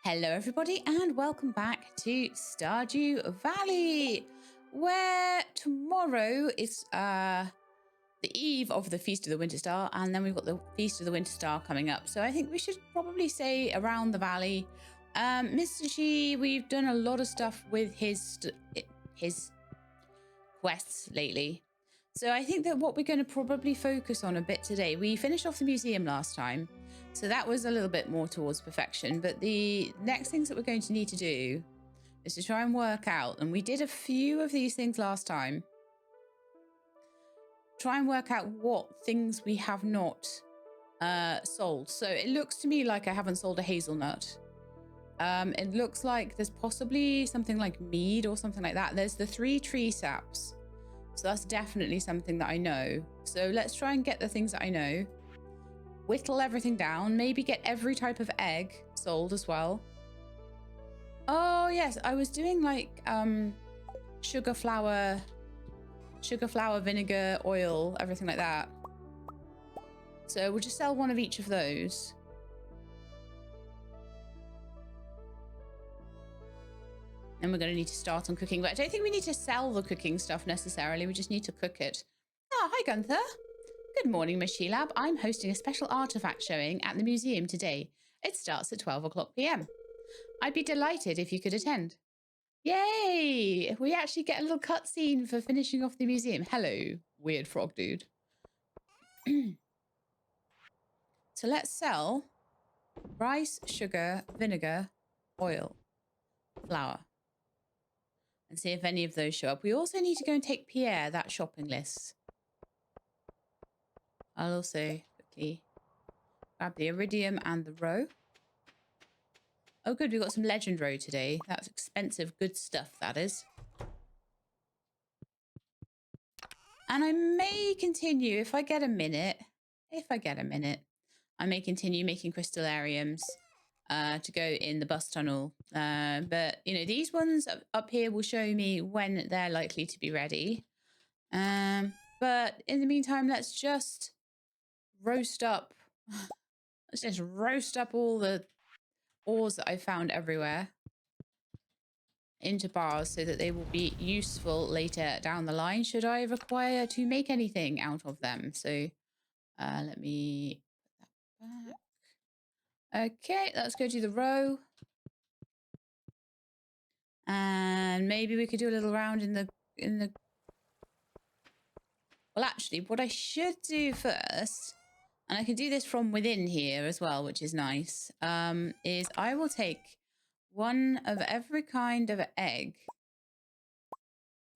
Hello everybody and welcome back to Stardew Valley, where tomorrow is the eve of the Feast of the Winter Star, and then we've got the Feast of the Winter Star coming up. So I think we should probably stay around the valley. Mr. G, we've done a lot of stuff with his quests lately. So I think that what we're going to probably focus on a bit today, we finished off the museum last time, so that was a little bit more towards perfection. But the next things that we're going to need to do is to try and work out, and we did a few of these things last time, try and work out what things we have not sold. So it looks to me like I haven't sold a hazelnut. It looks like there's possibly something like mead or something like that. There's the 3 tree saps. So that's definitely something that I know. So let's try and get the things that I know. Whittle everything down. Maybe get every type of egg sold as well. Oh, yes. I was doing like sugar flour, vinegar, oil, everything like that. So we'll just sell one of each of those. And we're going to need to start on cooking. But I don't think we need to sell the cooking stuff necessarily. We just need to cook it. Ah, hi, Gunther. Good morning, Miss Shelab. I'm hosting a special artifact showing at the museum today. It starts at 12 o'clock p.m. I'd be delighted if you could attend. Yay! We actually get a little cutscene for finishing off the museum. Hello, weird frog dude. So let's sell rice, sugar, vinegar, oil, flour. And see if any of those show up. We also need to go and take Pierre that shopping list. I'll also quickly grab the iridium and the roe. Oh good, we've got some legend roe today. That's expensive, good stuff, that is. And I may continue, if I get a minute, I may continue making crystallariums to go in the bus tunnel. But, you know, these ones up here will show me when they're likely to be ready. But in the meantime, let's just roast up. Let's just roast up all the ores that I found everywhere into bars so that they will be useful later down the line should I require to make anything out of them. So let me put that back. Okay, let's go to the row. And maybe we could do a little round in the well, actually, what I should do first, and I can do this from within here as well, which is nice, is I will take one of every kind of egg,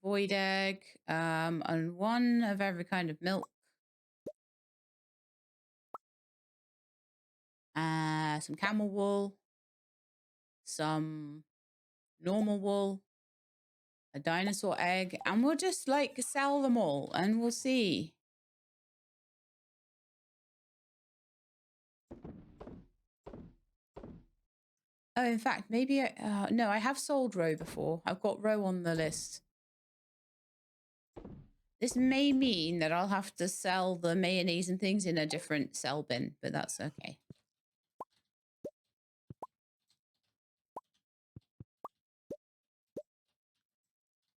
void egg, and one of every kind of milk, some camel wool, some normal wool, a dinosaur egg, and we'll just like sell them all and we'll see. Oh, in fact, maybe no, I have sold roe before. I've got roe on the list. This may mean that I'll have to sell the mayonnaise and things in a different sell bin, but that's okay.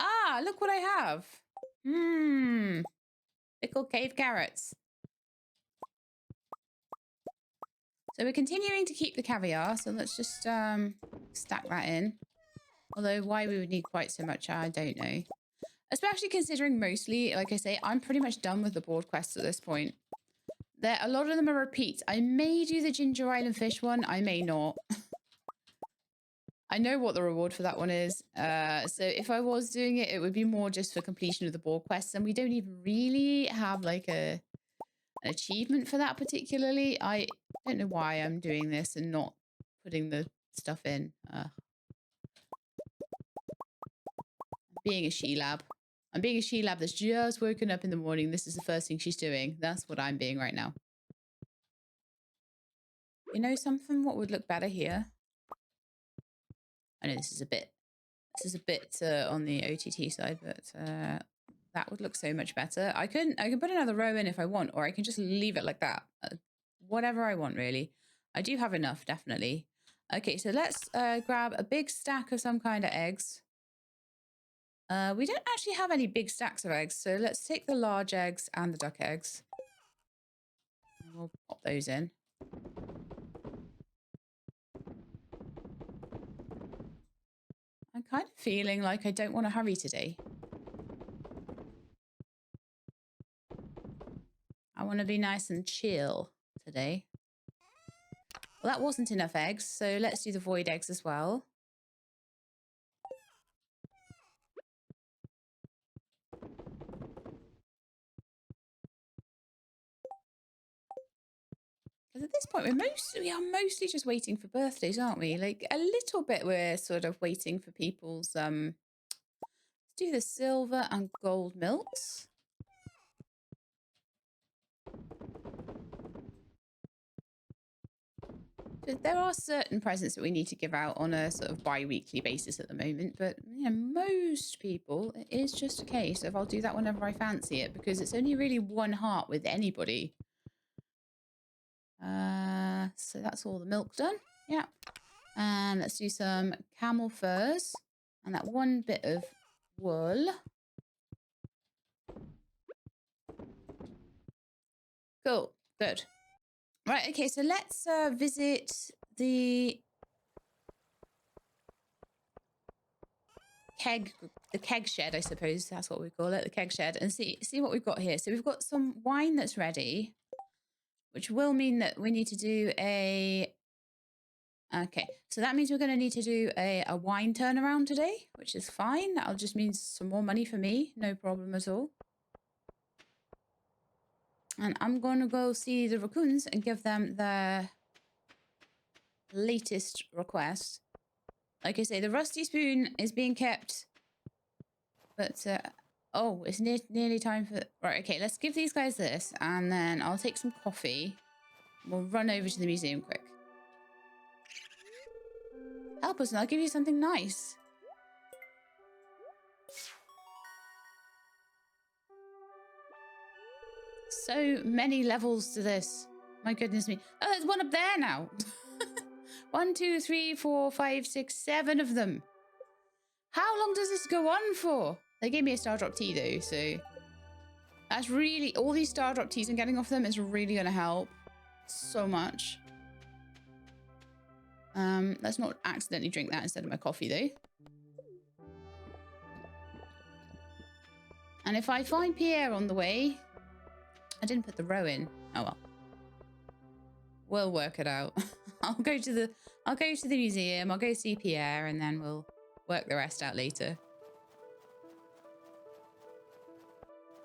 Ah, look what I have. Pickled cave carrots. So we're continuing to keep the caviar, so let's just stack that in. Although why we would need quite so much, I don't know. Especially considering mostly, like I say, I'm pretty much done with the board quests at this point. A lot of them are repeats. I may do the Ginger Island fish one, I may not. I know what the reward for that one is. So if I was doing it, it would be more just for completion of the board quests. And we don't even really have like an achievement for that particularly. I don't know why I'm doing this and not putting the stuff in. Being a she-lab. I'm being a she-lab that's just woken up in the morning. This is the first thing she's doing. That's what I'm being right now. You know something? What would look better here? I know this is a bit on the OTT side, but that would look so much better. I can put another row in if I want, or I can just leave it like that. Whatever I want, really. I do have enough, definitely. Okay, so let's grab a big stack of some kind of eggs. We don't actually have any big stacks of eggs, so let's take the large eggs and the duck eggs. And we'll pop those in. I'm kind of feeling like I don't want to hurry today. I want to be nice and chill today. Well, that wasn't enough eggs, so let's do the void eggs as well. Because at this point, we are mostly just waiting for birthdays, aren't we? Like, a little bit we're sort of waiting for people's... Let's do the silver and gold milks. So there are certain presents that we need to give out on a sort of bi-weekly basis at the moment, but you know, most people, it is just a case of I'll do that whenever I fancy it because it's only really one heart with anybody. So that's all the milk done. Yeah. And let's do some camel furs and that one bit of wool. Cool. Good. Right. Okay. So let's visit the keg shed, I suppose that's what we call it, the keg shed, and see what we've got here. So we've got some wine that's ready, which will mean that we need to do a... Okay, so that means we're going to need to do a wine turnaround today, which is fine. That'll just mean some more money for me. No problem at all. And I'm going to go see the raccoons and give them their latest request. Like I say, the rusty spoon is being kept, but oh, it's nearly time for... Right, okay, let's give these guys this, and then I'll take some coffee. We'll run over to the museum quick. Help us and I'll give you something nice. So many levels to this. My goodness me. Oh, there's one up there now. 1, 2, 3, 4, 5, 6, 7 of them. How long does this go on for? They gave me a star drop tea though, so... That's really... All these star drop teas and getting off them is really going to help. So much. Let's not accidentally drink that instead of my coffee though. And if I find Pierre on the way... I didn't put the row in. Oh well. We'll work it out. I'll go to the museum, I'll go see Pierre, and then we'll work the rest out later.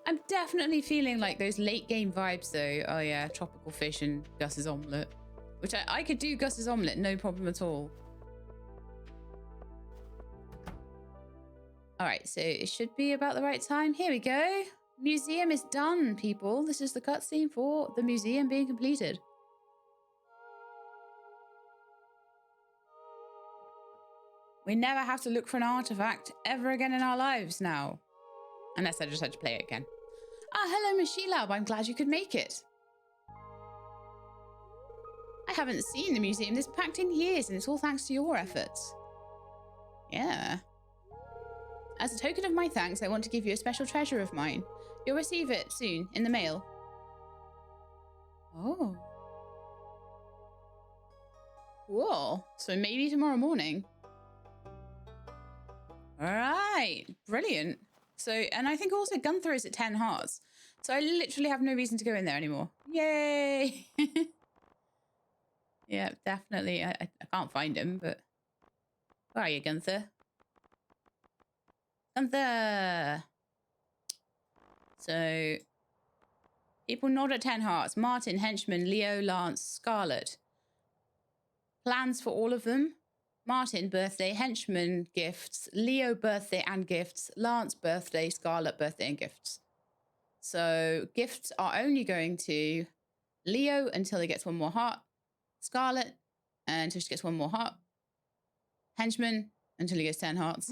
I'm definitely feeling like those late game vibes though. Oh yeah, tropical fish and Gus's omelette. Which I could do Gus's omelette, no problem at all. Alright, so it should be about the right time. Here we go. Museum is done, people. This is the cutscene for the museum being completed. We never have to look for an artifact ever again in our lives now. Unless I just had to play it again. Ah, hello, Miss Sheilab. I'm glad you could make it. I haven't seen the museum this packed in years, and it's all thanks to your efforts. Yeah. As a token of my thanks, I want to give you a special treasure of mine. You'll receive it soon, in the mail. Oh. Cool. So maybe tomorrow morning. All right. Brilliant. So, and I think also Gunther is at 10 hearts. So I literally have no reason to go in there anymore. Yay. Yeah, definitely. I can't find him, but... Where are you, Gunther? Gunther! So... People not at 10 hearts. Martin, Henchman, Leo, Lance, Scarlet. Plans for all of them. Martin, birthday. Henchman, gifts. Leo, birthday and gifts. Lance, birthday. Scarlet, birthday and gifts. So gifts are only going to Leo until he gets one more heart. Scarlet until she gets one more heart. Henchman until he gets 10 hearts.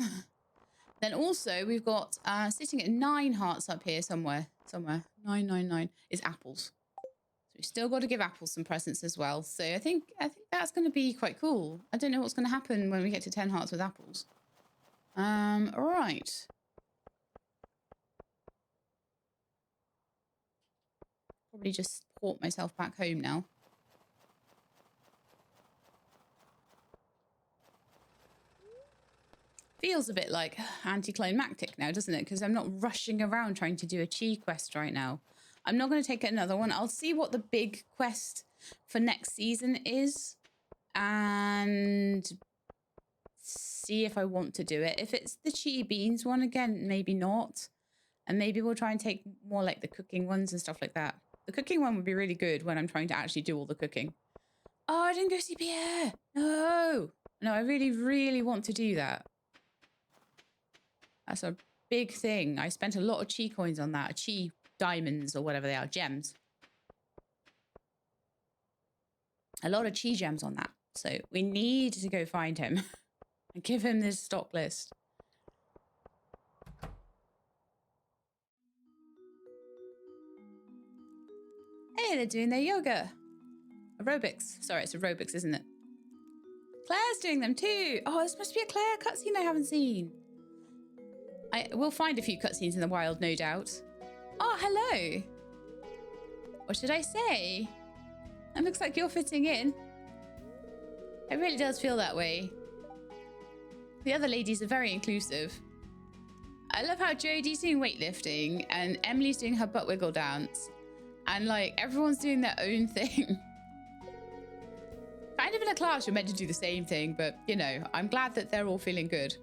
Then also we've got sitting at 9 hearts up here somewhere. 999 is apples. So We've still got to give Apple some presents as well. So I think that's going to be quite cool. I don't know what's going to happen when we get to 10 hearts with apples. All right. Probably just port myself back home now. Feels a bit like anticlimactic now, doesn't it? Because I'm not rushing around trying to do a chi quest right now. I'm not going to take another one. I'll see what the big quest for next season is and see if I want to do it. If it's the chi beans one again, maybe not. And maybe we'll try and take more like the cooking ones and stuff like that. The cooking one would be really good when I'm trying to actually do all the cooking. Oh, I didn't go see Pierre. No. No, I really, really want to do that. That's a big thing. I spent a lot of chi coins on that. Chi diamonds or whatever they are. Gems. A lot of chi gems on that. So we need to go find him and give him this stock list. Hey, they're doing their yoga. Aerobics. Sorry, it's aerobics, isn't it? Claire's doing them too. Oh, this must be a Claire cutscene I haven't seen. I will find a few cutscenes in the wild, no doubt. Oh, hello. What should I say? It looks like you're fitting in. It really does feel that way. The other ladies are very inclusive. I love how Jodie's doing weightlifting and Emily's doing her butt wiggle dance. And like everyone's doing their own thing. Kind of in a class, you're meant to do the same thing, but you know, I'm glad that they're all feeling good.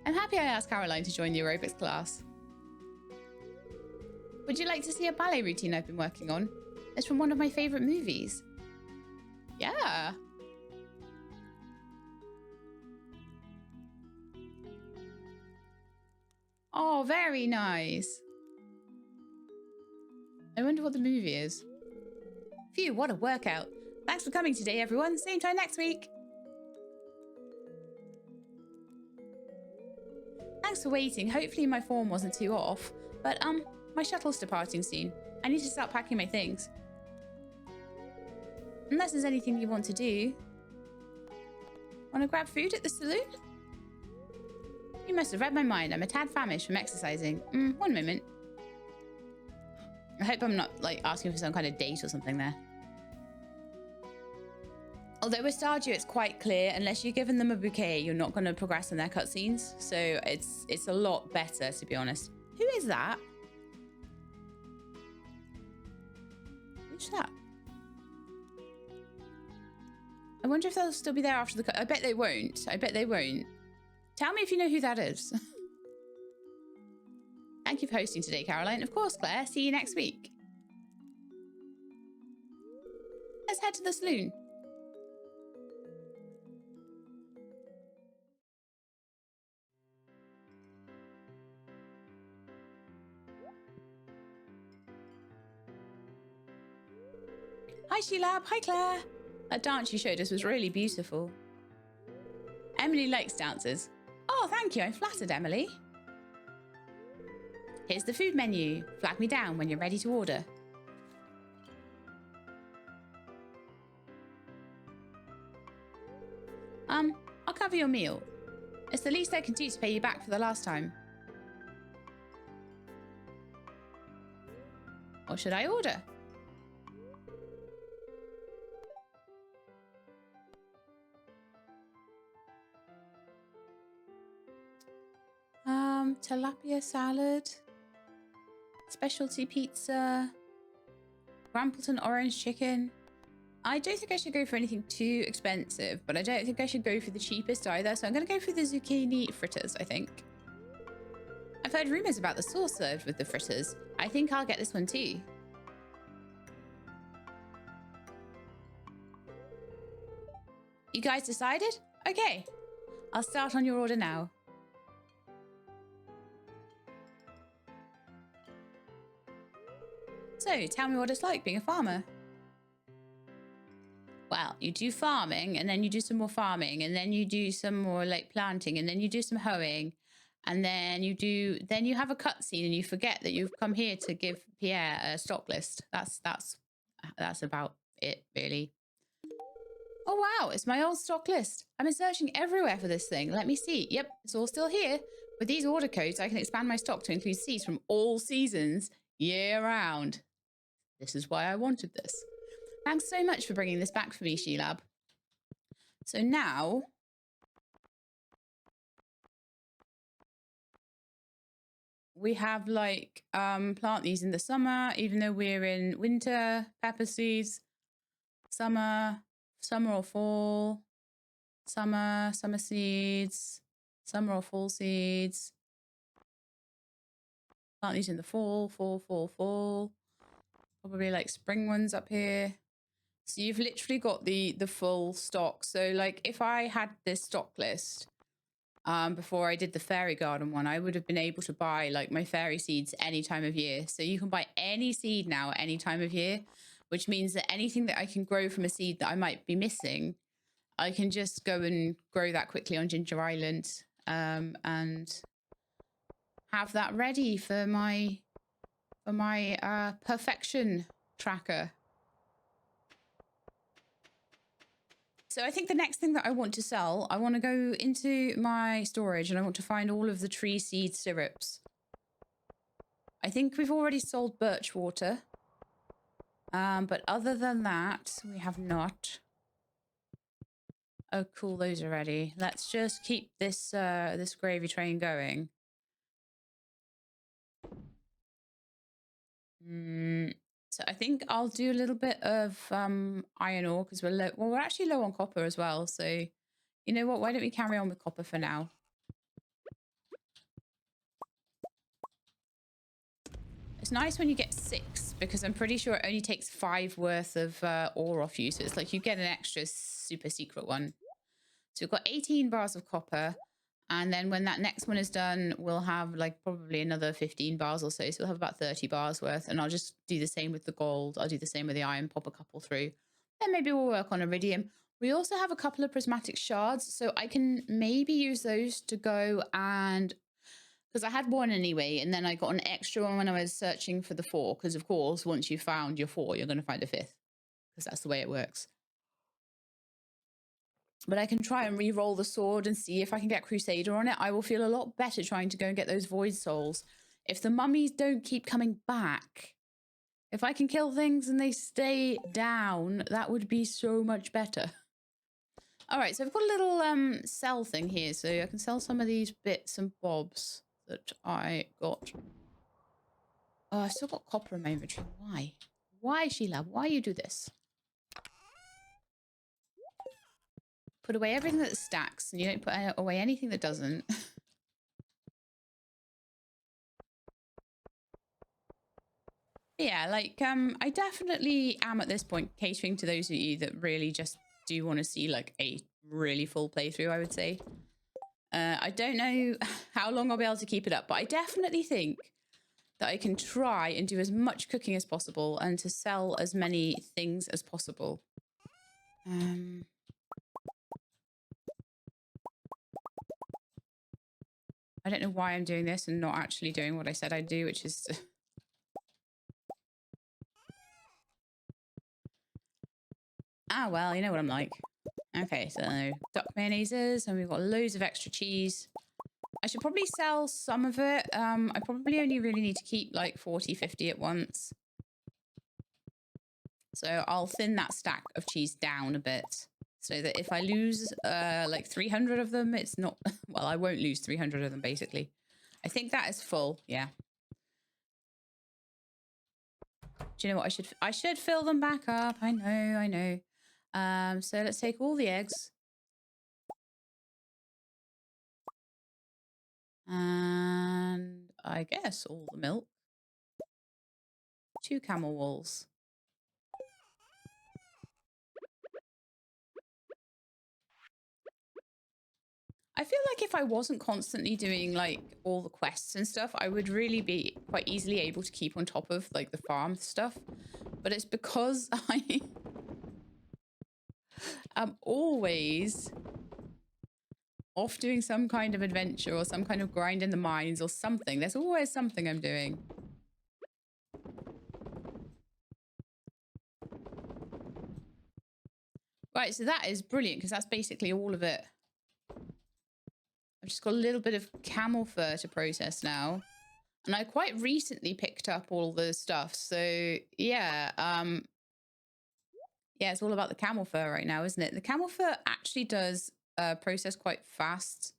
I'm happy I asked Caroline to join the aerobics class. Would you like to see a ballet routine I've been working on? It's from one of my favorite movies. Yeah. Oh, very nice. I wonder what the movie is. Phew, what a workout. Thanks for coming today, everyone. Same time next week. Thanks for waiting. Hopefully my form wasn't too off. But, my shuttle's departing soon. I need to start packing my things. Unless there's anything you want to do. Want to grab food at the saloon? You must have read my mind. I'm a tad famished from exercising. One moment. I hope I'm not, like, asking for some kind of date or something there. Although with Stardew, it's quite clear, unless you're giving them a bouquet, you're not going to progress in their cutscenes. So it's a lot better, to be honest. Who is that? Who's that? I wonder if they'll still be there after the... I bet they won't. I bet they won't. Tell me if you know who that is. Thank you for hosting today, Caroline. Of course, Claire. See you next week. Let's head to the saloon. Hi, Sheila. Hi, Claire. That dance you showed us was really beautiful. Emily likes dances. Oh, thank you. I'm flattered, Emily. Here's the food menu. Flag me down when you're ready to order. I'll cover your meal. It's the least I can do to pay you back for the last time. What should I order? Tilapia salad, specialty pizza, Rampleton orange chicken. I don't think I should go for anything too expensive, but I don't think I should go for the cheapest either. So I'm going to go for the zucchini fritters, I think. I've heard rumors about the sauce served with the fritters. I think I'll get this one too. You guys decided? Okay. I'll start on your order now. So, tell me what it's like being a farmer. Well, you do farming, and then you do some more farming, and then you do some more like planting, and then you do some hoeing, and then you have a cutscene, and you forget that you've come here to give Pierre a stock list. That's that's about it, really. Oh, wow, it's my old stock list. I've been searching everywhere for this thing. Let me see. Yep, it's all still here. With these order codes, I can expand my stock to include seeds from all seasons, year-round. This is why I wanted this. Thanks so much for bringing this back for me, Sheelab. So now... we have, like, plant these in the summer, even though we're in winter. Pepper seeds, summer or fall. Summer seeds, summer or fall seeds. Plant these in the fall. Probably like spring ones up here. So you've literally got the full stock. So like if I had this stock list before I did the fairy garden one, I would have been able to buy like my fairy seeds any time of year. So you can buy any seed now at any time of year, which means that anything that I can grow from a seed that I might be missing, I can just go and grow that quickly on Ginger Island and have that ready for my perfection tracker. So I think the next thing that I want to sell, I want to go into my storage and I want to find all of the tree seed syrups. I think we've already sold birch water. But other than that, we have not. Oh, cool. Those are ready. Let's just keep this this gravy train going. So I think I'll do a little bit of iron ore because we're low. Well, we're actually low on copper as well. So you know what? Why don't we carry on with copper for now? It's nice when you get 6 because I'm pretty sure it only takes 5 worth of ore off you. So it's like you get an extra super secret one. So we've got 18 bars of copper. And then when that next one is done, we'll have like probably another 15 bars or so. So we'll have about 30 bars worth. And I'll just do the same with the gold. I'll do the same with the iron, pop a couple through. Then maybe we'll work on iridium. We also have a couple of prismatic shards. So I can maybe use those to go and... because I had 1 anyway. And then I got an extra one when I was searching for the 4. Because of course, once you found your 4, you're going to find a 5th. Because that's the way it works. But I can try and re-roll the sword and see if I can get Crusader on it. I will feel a lot better trying to go and get those void souls. If the mummies don't keep coming back, if I can kill things and they stay down, that would be so much better. All right, so I've got a little sell thing here. So I can sell some of these bits and bobs that I got. Oh, I've still got copper in my inventory. Why? Why, Sheila? Why you do this? Put away everything that stacks, and you don't put away anything that doesn't. Yeah, like, I definitely am at this point catering to those of you that really just do want to see, like, a really full playthrough, I would say. I don't know how long I'll be able to keep it up, but I definitely think that I can try and do as much cooking as possible and to sell as many things as possible. I don't know why I'm doing this and not actually doing what I said I'd do, which is... ah, well, you know what I'm like. Okay, so duck mayonnaises, and we've got loads of extra cheese. I should probably sell some of it. I probably only really need to keep like 40, 50 at once. So I'll thin that stack of cheese down a bit so that if I lose like 300 of them, it's not... well, I won't lose 300 of them, basically. I think that is full, yeah. Do you know what? I should fill them back up. I know. So let's take all the eggs. And I guess all the milk. 2 camel wools. I feel like if I wasn't constantly doing like all the quests and stuff, I would really be quite easily able to keep on top of like the farm stuff. But it's because I am always off doing some kind of adventure or some kind of grind in the mines or something. There's always something I'm doing. Right, so that is brilliant because that's basically all of it. I've just got a little bit of camel fur to process now. And I quite recently picked up all the stuff. So yeah, yeah, it's all about the camel fur right now, isn't it? The camel fur actually does process quite fast,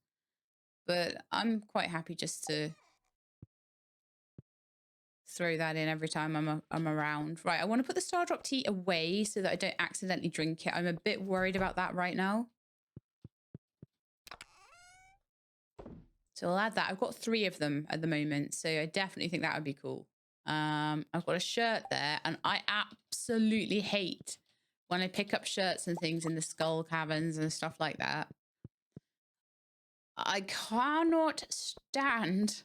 but I'm quite happy just to throw that in every time I'm around. Right, I want to put the Star Drop tea away so that I don't accidentally drink it. I'm a bit worried about that right now. So I'll add that. I've got 3 of them at the moment, so I definitely think that would be cool. I've got a shirt there, and I absolutely hate when I pick up shirts and things in the skull caverns and stuff like that. I cannot stand.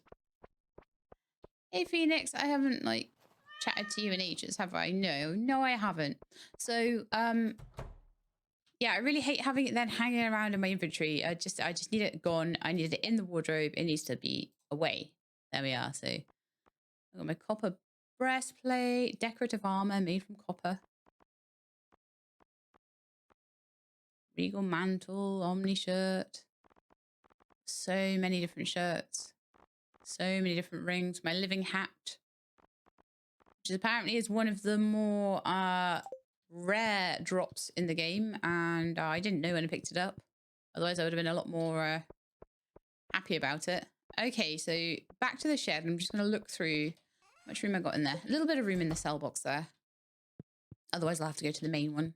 Hey, Phoenix, I haven't like chatted to you in ages, have I? No, I haven't. So, yeah, I really hate having it then hanging around in my inventory. I just need it gone. I need it in the wardrobe. It needs to be away. There we are. So I've got my copper breastplate, decorative armor made from copper. Regal mantle, Omni shirt. So many different shirts. So many different rings. My living hat, which apparently is one of the more rare drops in the game. And I didn't know when I picked it up. Otherwise, I would have been a lot more happy about it. Okay, so back to the shed. I'm just going to look through how much room I got in there. A little bit of room in the cell box there. Otherwise, I'll have to go to the main one.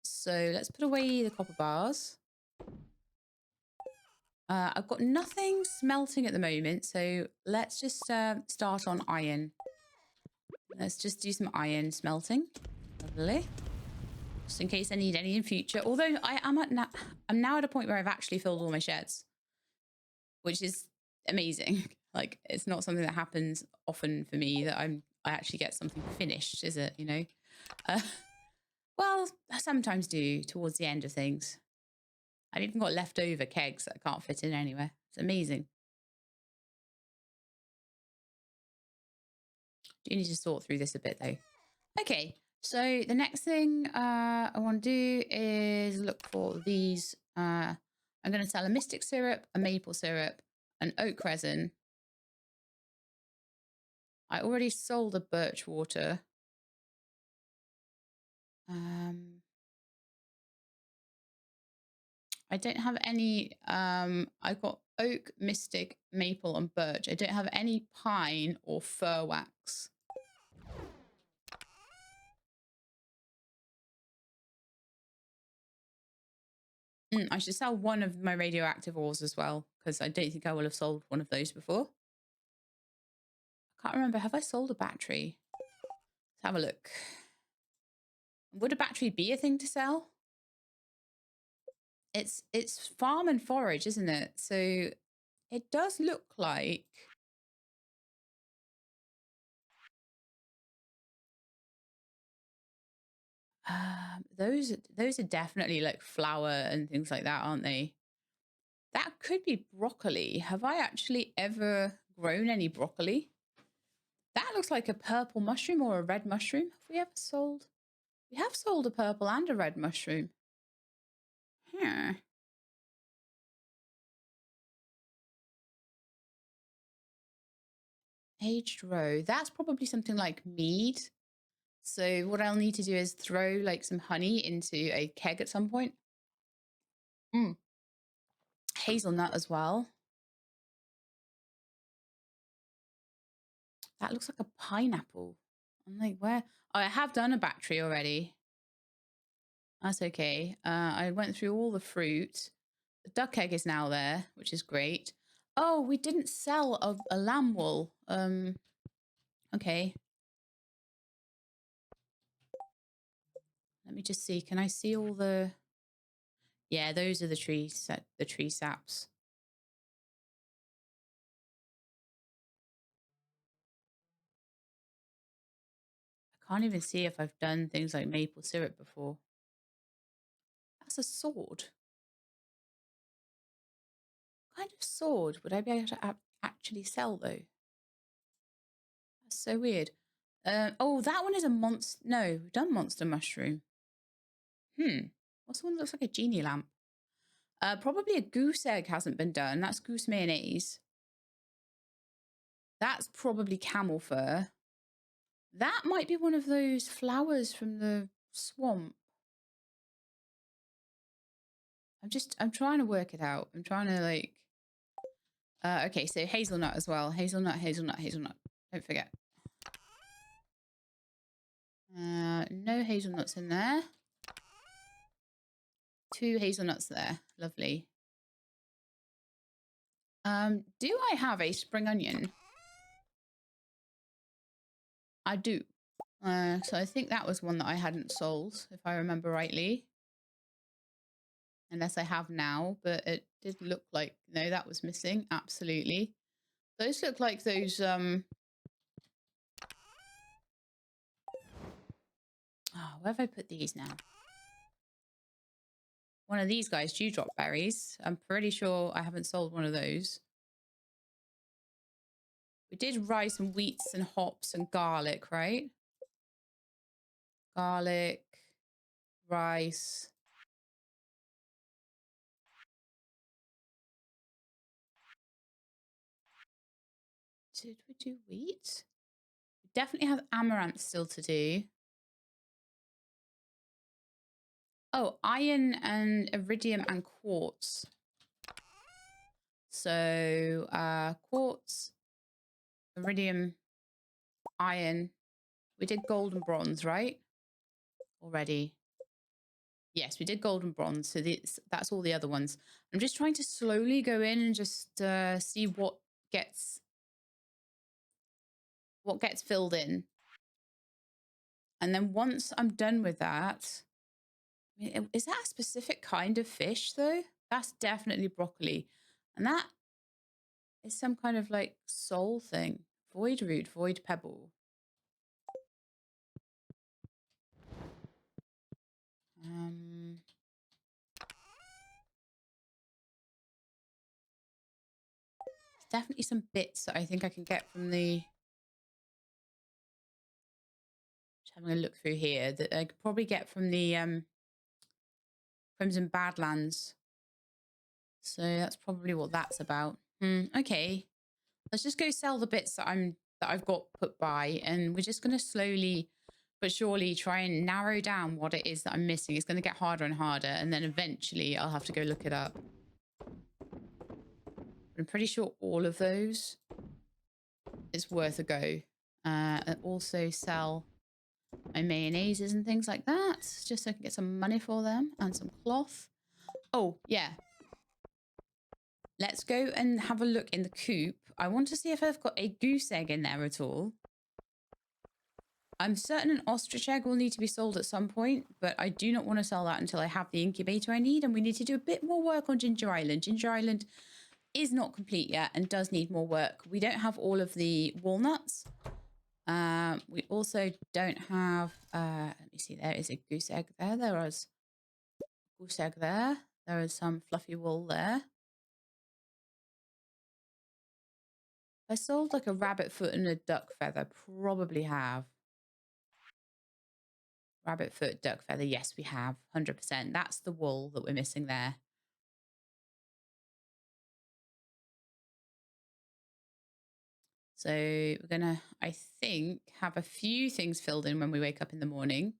So let's put away the copper bars. I've got nothing smelting at the moment, so let's just start on iron. Let's just do some iron smelting. Lovely. Just in case I need any in future. Although I'm now at a point where I've actually filled all my sheds, which is amazing. Like, it's not something that happens often for me that I actually get something finished, is it? You know. Well, I sometimes do towards the end of things. I've even got leftover kegs that I can't fit in anywhere. It's amazing. Do need to sort through this a bit though. Okay, so the next thing I want to do is look for these. I'm going to sell a mystic syrup, a maple syrup, an oak resin. I already sold a birch water. I don't have any, I've got oak, mystic, maple, and birch. I don't have any pine or fir wax. I should sell one of my radioactive ores as well, because I don't think I will have sold one of those before. I can't remember. Have I sold a battery? Let's have a look. Would a battery be a thing to sell? It's farm and forage, isn't it? So it does look like those are definitely like flour and things like that, aren't they? That could be broccoli. Have I actually ever grown any broccoli? That looks like a purple mushroom or a red mushroom. Have we ever sold? We have sold a purple and a red mushroom. Huh. Aged roe. That's probably something like mead. So what I'll need to do is throw like some honey into a keg at some point. Hazelnut as well. That looks like a pineapple. I'm like, where? Oh, I have done a battery already. That's okay. I went through all the fruit. The duck egg is now there, which is great. Oh, we didn't sell a lamb wool. Okay. Let me just see. Can I see all the? Yeah, those are the tree saps. I can't even see if I've done things like maple syrup before. That's a sword. What kind of sword would I be able to actually sell though? That's so weird. Oh, that one is a monster. No, we've done monster mushroom. What's the one that looks like a genie lamp? Probably a goose egg hasn't been done. That's goose mayonnaise. That's probably camel fur. That might be one of those flowers from the swamp. I'm trying to work it out. I'm trying to like, okay, so hazelnut as well. Hazelnut, hazelnut, hazelnut. Don't forget. No hazelnuts in there. 2 hazelnuts there. Lovely. Do I have a spring onion? I do. So I think that was one that I hadn't sold, if I remember rightly. Unless I have now, but it did look like, no, that was missing. Absolutely. Those look like those, oh, where have I put these now? One of these guys, dewdrop berries. I'm pretty sure I haven't sold one of those. We did rice and wheats and hops and garlic, right? Garlic, rice. Did we do wheat? We definitely have amaranth still to do. Oh, iron and iridium and quartz. So quartz, iridium, iron. We did gold and bronze, right? Already. Yes, we did gold and bronze. So that's all the other ones. I'm just trying to slowly go in and just see what gets filled in. And then once I'm done with that, I mean, is that a specific kind of fish though? That's definitely broccoli. And that is some kind of like soul thing. Void root, void pebble. Definitely some bits that I think I can get from the... Just having a look through here that I could probably get from the Crimson Badlands. So that's probably what that's about. Okay. Let's just go sell the bits that I've got put by, and we're just gonna slowly but surely try and narrow down what it is that I'm missing. It's gonna get harder and harder, and then eventually I'll have to go look it up. I'm pretty sure all of those is worth a go. And also sell my mayonnaises and things like that, just so I can get some money for them and some cloth. Oh, yeah. Let's go and have a look in the coop. I want to see if I've got a goose egg in there at all. I'm certain an ostrich egg will need to be sold at some point, but I do not want to sell that until I have the incubator I need, and we need to do a bit more work on Ginger Island. Ginger Island is not complete yet and does need more work. We don't have all of the walnuts. We also don't have, let me see, there is a goose egg there. There is a goose egg there. There is some fluffy wool there. I sold like a rabbit foot and a duck feather. Probably have. Rabbit foot, duck feather. Yes, we have. 100%. That's the wool that we're missing there. So we're going to, I think, have a few things filled in when we wake up in the morning.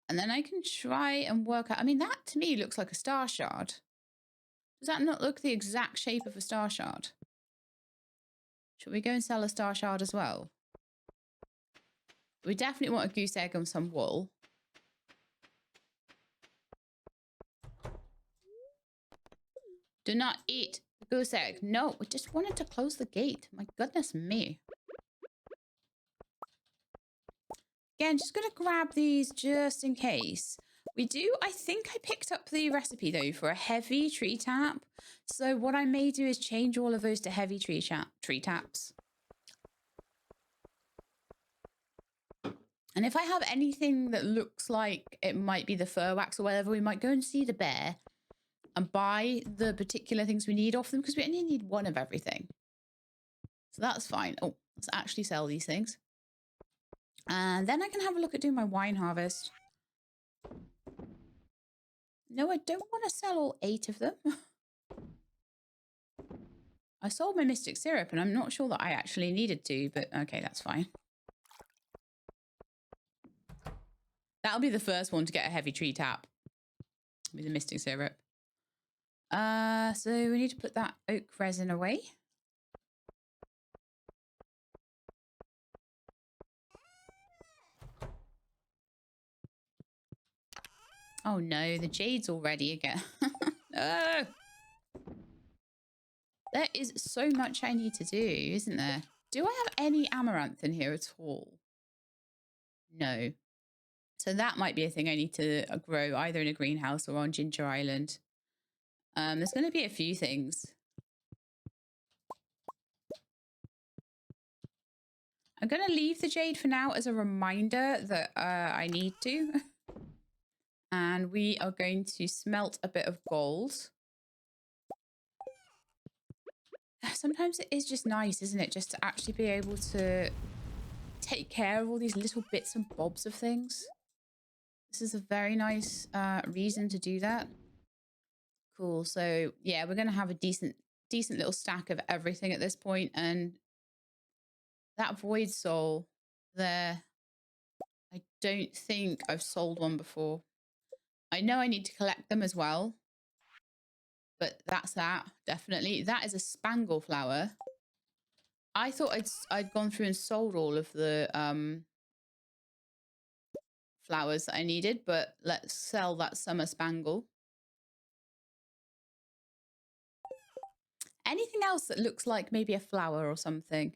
And then I can try and work out. I mean, that to me looks like a star shard. Does that not look the exact shape of a star shard? Should we go and sell a star shard as well? We definitely want a goose egg and some wool. Do not eat the goose egg. No, we just wanted to close the gate. My goodness me. Again, just going to grab these just in case. We do, I think I picked up the recipe though for a heavy tree tap. So what I may do is change all of those to heavy tree taps. And if I have anything that looks like it might be the fur wax or whatever, we might go and see the bear and buy the particular things we need off them, because we only need one of everything. So that's fine. Oh, let's actually sell these things. And then I can have a look at doing my wine harvest. No, I don't want to sell all 8 of them. I sold my mystic syrup and I'm not sure that I actually needed to, but okay, that's fine. That'll be the first one to get a heavy tree tap with the mystic syrup. So we need to put that oak resin away. Oh no, the jade's all ready again. No! There is so much I need to do, isn't there? Do I have any amaranth in here at all? No. So that might be a thing I need to grow either in a greenhouse or on Ginger Island. There's going to be a few things. I'm going to leave the jade for now as a reminder that I need to. And we are going to smelt a bit of gold. Sometimes it is just nice, isn't it? Just to actually be able to take care of all these little bits and bobs of things. This is a very nice reason to do that. Cool. So yeah, we're going to have a decent little stack of everything at this point. And that void soul there, I don't think I've sold one before. I know I need to collect them as well. But that's that, definitely. That is a spangle flower. I thought I'd gone through and sold all of the flowers that I needed, but let's sell that summer spangle. Anything else that looks like maybe a flower or something?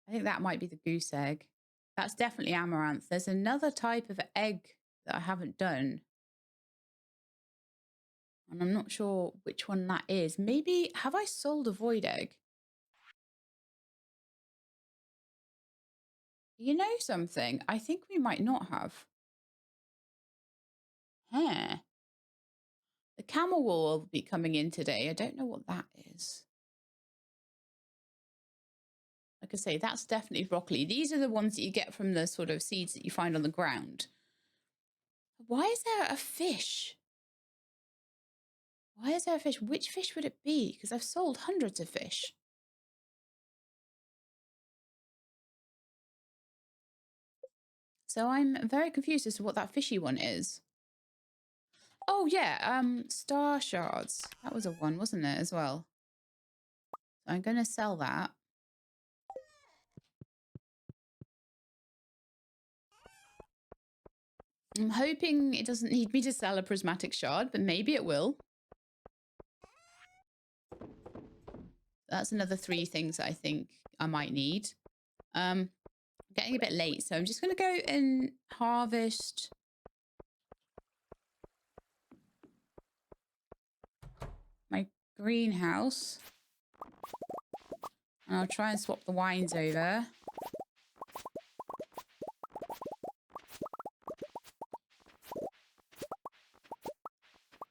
I think that might be the goose egg. That's definitely amaranth. There's another type of egg that I haven't done. And I'm not sure which one that is. Maybe, have I sold a void egg? You know something? I think we might not have. Huh. The camel wool will be coming in today. I don't know what that is. Like I say, that's definitely broccoli. These are the ones that you get from the sort of seeds that you find on the ground. Why is there a fish? Why is there a fish? Which fish would it be? Because I've sold hundreds of fish. So I'm very confused as to what that fishy one is. Oh yeah, star shards. That was a one, wasn't it, as well? So I'm going to sell that. I'm hoping it doesn't need me to sell a prismatic shard, but maybe it will. That's another 3 things that I think I might need. Getting a bit late, so I'm just going to go and harvest my greenhouse. And I'll try and swap the wines over.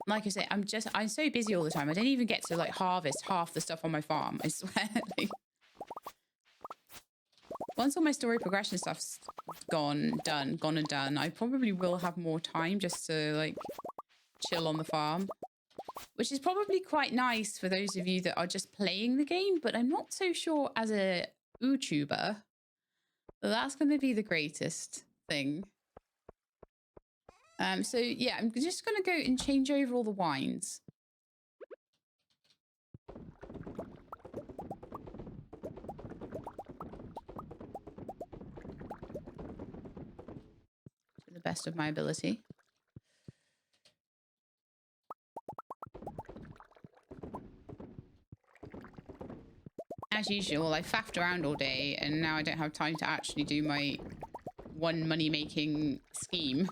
Like I say, I'm so busy all the time. I don't even get to like harvest half the stuff on my farm. I swear. Like, once all my story progression stuff's gone and done, I probably will have more time just to like chill on the farm, which is probably quite nice for those of you that are just playing the game, but I'm not so sure as a YouTuber that's going to be the greatest thing. So yeah, I'm just going to go and change over all the wines. To the best of my ability. As usual, I faffed around all day and now I don't have time to actually do my one money-making scheme.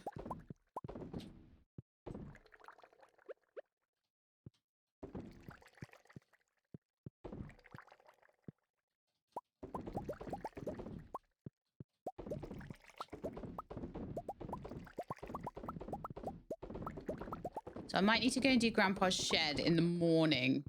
So I might need to go and do Grandpa's shed in the morning.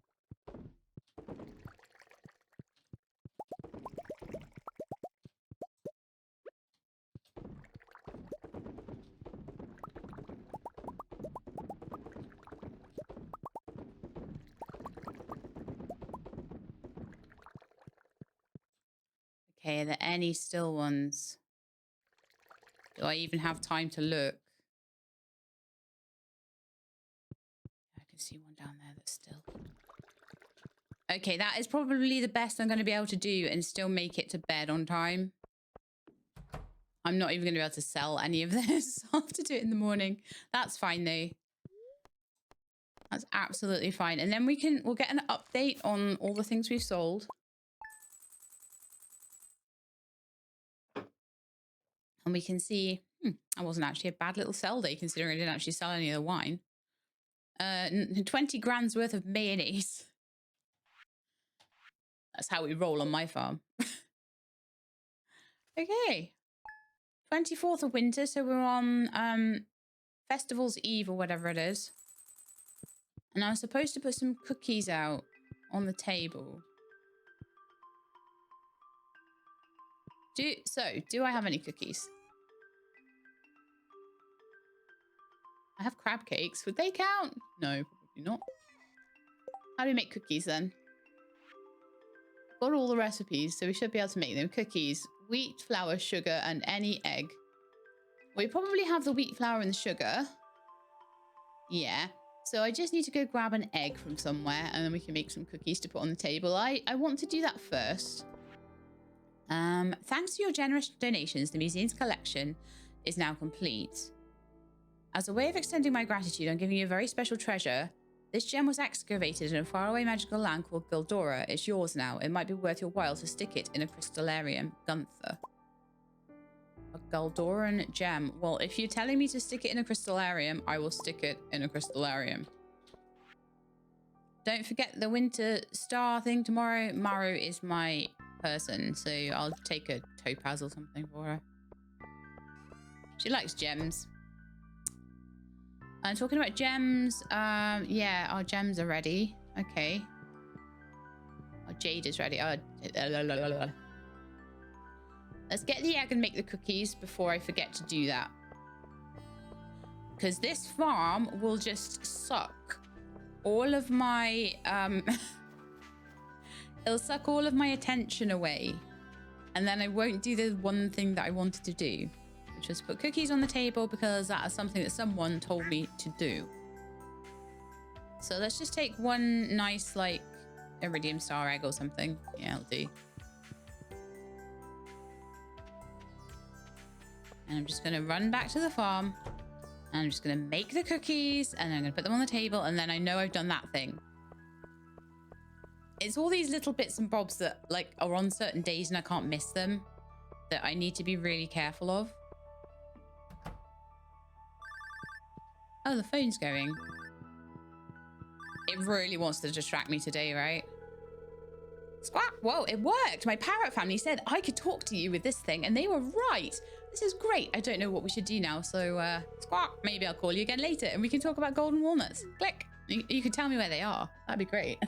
Okay, are there any still ones? Do I even have time to look? I can see one down there that's still. Okay, that is probably the best I'm going to be able to do and still make it to bed on time. I'm not even going to be able to sell any of this. I'll have to do it in the morning. That's fine though. That's absolutely fine. And then we'll get an update on all the things we've sold. And we can see, that wasn't actually a bad little sell day considering I didn't actually sell any of the wine. 20 grand's worth of mayonnaise. That's how we roll on my farm. Okay. 24th of winter, so we're on Festival's Eve or whatever it is. And I was supposed to put some cookies out on the table. Do I have any cookies? I have crab cakes. Would they count? No, probably not. How do we make cookies then? Got all the recipes, so we should be able to make them. Cookies, wheat, flour, sugar, and any egg. We probably have the wheat flour and the sugar. Yeah. So I just need to go grab an egg from somewhere and then we can make some cookies to put on the table. I want to do that first. Thanks to your generous donations, the museum's collection is now complete. As a way of extending my gratitude, I'm giving you a very special treasure. This gem was excavated in a faraway magical land called Gildora. It's yours now. It might be worth your while to stick it in a crystallarium. Gunther. A Galdoran gem. Well, if you're telling me to stick it in a crystallarium, I will stick it in a crystallarium. Don't forget the winter star thing tomorrow. Maru is my person, so I'll take a topaz or something for her. She likes gems. And talking about gems, yeah, our gems are ready. Okay. Our jade is ready. Let's get the egg and make the cookies before I forget to do that. Because this farm will just suck all of my, it'll suck all of my attention away. And then I won't do the one thing that I wanted to do, which was put cookies on the table because that is something that someone told me to do. So let's just take one nice, like, iridium star egg or something. Yeah, I'll do. And I'm just going to run back to the farm. And I'm just going to make the cookies. And I'm going to put them on the table. And then I know I've done that thing. It's all these little bits and bobs that, like, are on certain days and I can't miss them, that I need to be really careful of. Oh, the phone's going. It really wants to distract me today, right? Squawk! Whoa, it worked! My parrot family said I could talk to you with this thing, and they were right. This is great. I don't know what we should do now, so squawk! Maybe I'll call you again later, and we can talk about golden walnuts. Click! You can tell me where they are. That'd be great.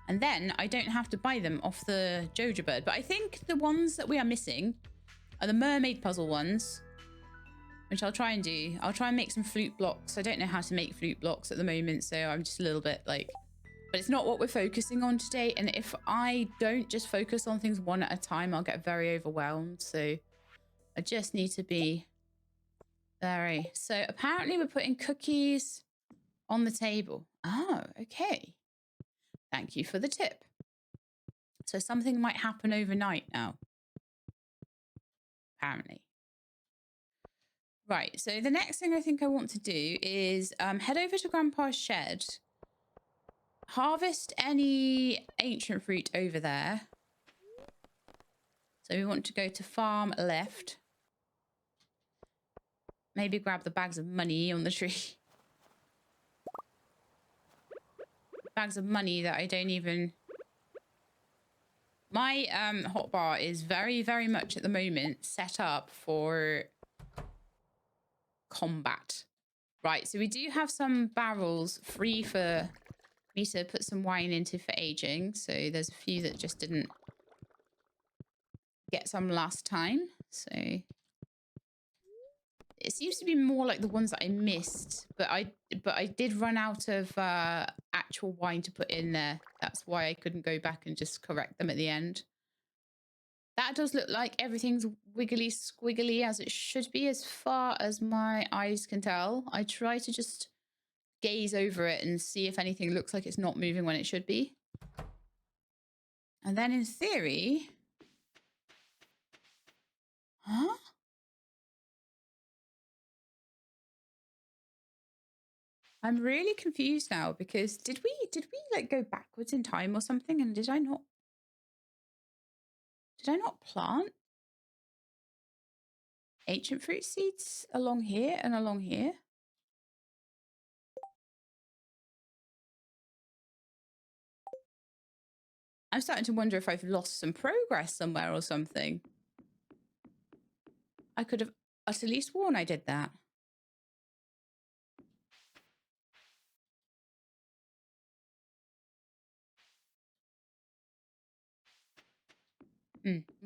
And then I don't have to buy them off the Joja bird. But I think the ones that we are missing are the mermaid puzzle ones, which I'll try and do. I'll try and make some flute blocks. I don't know how to make flute blocks at the moment, so I'm just a little bit like... But it's not what we're focusing on today. And if I don't just focus on things one at a time, I'll get very overwhelmed. So I just need to be very... So apparently we're putting cookies on the table. Oh, okay. Thank you for the tip. So something might happen overnight now. Apparently. Right, so the next thing I think I want to do is head over to Grandpa's shed. Harvest any ancient fruit over there. So we want to go to farm left. Maybe grab the bags of money on the tree. Bags of money that I don't even... My hotbar is very, very much at the moment set up for combat. Right, so we do have some barrels free for me to put some wine into for aging. So there's a few that just didn't get some last time. So it seems to be more like the ones that I missed, but I did run out of actual wine to put in there. That's why I couldn't go back and just correct them at the end. That does look like everything's wiggly squiggly as it should be as far as my eyes can tell. I try to just gaze over it and see if anything looks like it's not moving when it should be. And then in theory... Huh? I'm really confused now because did we like go backwards in time or something? And did I not plant ancient fruit seeds along here and along here? I'm starting to wonder if I've lost some progress somewhere or something. I could have utterly sworn I did that.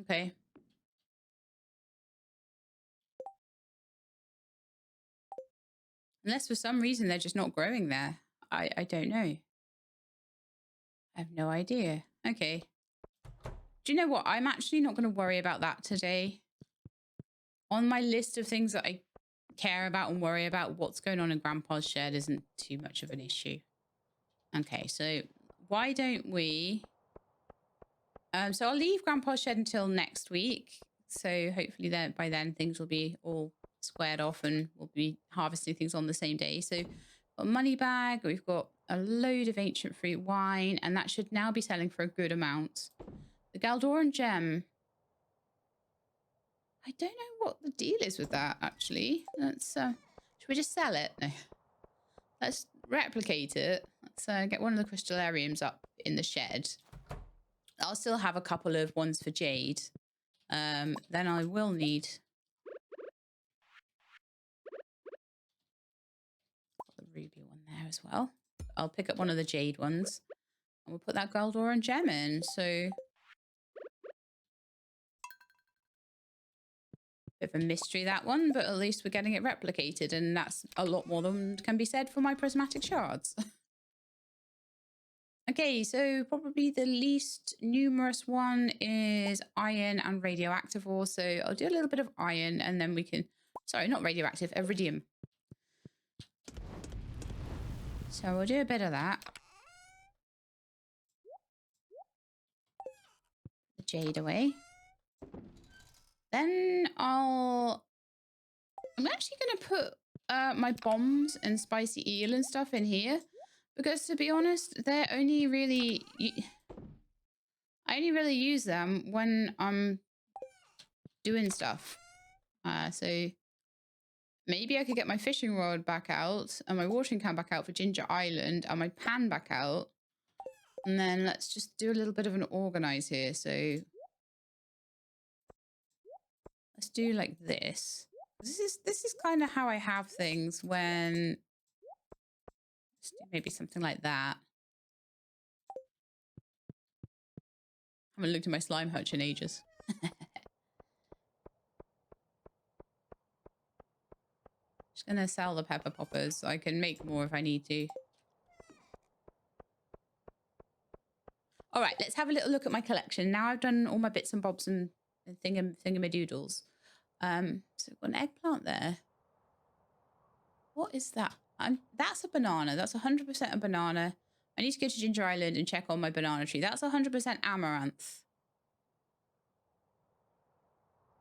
Okay. Unless for some reason they're just not growing there. I don't know. I have no idea. Okay. Do you know what? I'm actually not going to worry about that today. On my list of things that I care about and worry about, what's going on in Grandpa's shed isn't too much of an issue. Okay, so why don't we... so I'll leave Grandpa's shed until next week. So hopefully by then things will be all squared off and we'll be harvesting things on the same day. So a money bag, we've got a load of ancient fruit wine, and that should now be selling for a good amount. The Galdoran gem. I don't know what the deal is with that, actually. Let's, should we just sell it? No. Let's replicate it. Let's get one of the crystallariums up in the shed. I'll still have a couple of ones for jade. Then I will need the ruby one there as well. I'll pick up one of the jade ones and we'll put that Galdoran gem in. So bit of a mystery, that one, but at least we're getting it replicated, and that's a lot more than can be said for my prismatic shards. Okay, so probably the least numerous one is iron and radioactive ore. So I'll do a little bit of iron and then we can... Sorry, not radioactive, iridium. So we'll do a bit of that. The jade away. Then I'm actually going to put my bombs and spicy eel and stuff in here. Because to be honest, they're only really... I only really use them when I'm doing stuff. So maybe I could get my fishing rod back out and my watering can back out for Ginger Island and my pan back out. And then let's just do a little bit of an organize here. So let's do like this. This is kind of how I have things when... Let's do maybe something like that. I haven't looked at my slime hutch in ages. Just gonna sell the pepper poppers so I can make more if I need to. All right, let's have a little look at my collection. Now I've done all my bits and bobs and thingamadoodles. So we've got an eggplant there. What is that? That's a banana. That's 100% a banana. I need to go to Ginger Island and check on my banana tree. That's 100% amaranth.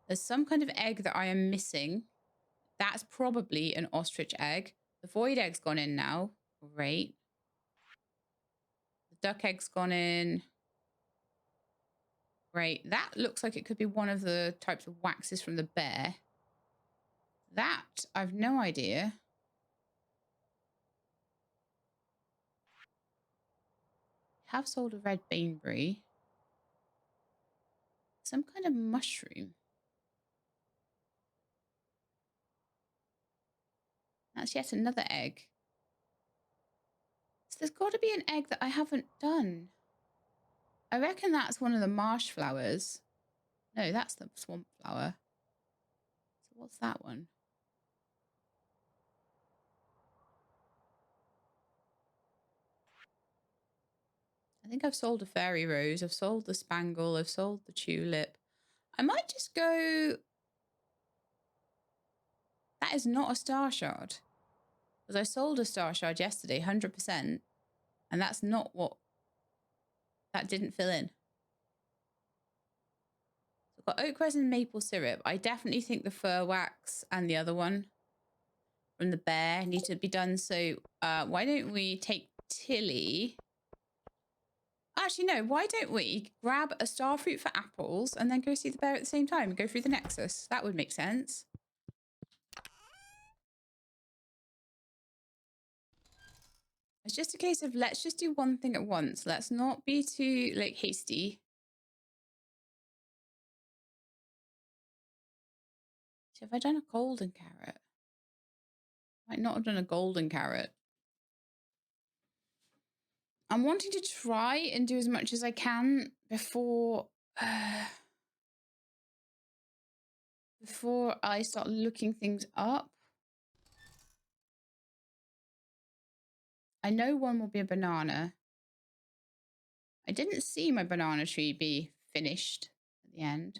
There's some kind of egg that I am missing. That's probably an ostrich egg. The void egg's gone in now. Great. The duck egg's gone in. Great. That looks like it could be one of the types of waxes from the bear. That, I've no idea. Have sold a red baneberry. Some kind of mushroom. That's yet another egg. So there's got to be an egg that I haven't done. I reckon that's one of the marsh flowers. No, that's the swamp flower. So what's that one? think I've sold a fairy rose. I've sold the spangle. I've sold the tulip. I might just go... That is not a star shard. Because I sold a star shard yesterday, 100%. And that's not what... That didn't fill in. So I've got oak resin maple syrup. I definitely think the fir wax and the other one from the bear need to be done. So why don't we take Tilly... Actually, no, why don't we grab a star fruit for apples and then go see the bear at the same time and go through the nexus? That would make sense. It's just a case of let's just do one thing at once. Let's not be too like hasty. So have I done a golden carrot? Might not have done a golden carrot. I'm wanting to try and do as much as I can before before I start looking things up. I know one will be a banana. I didn't see my banana tree be finished at the end.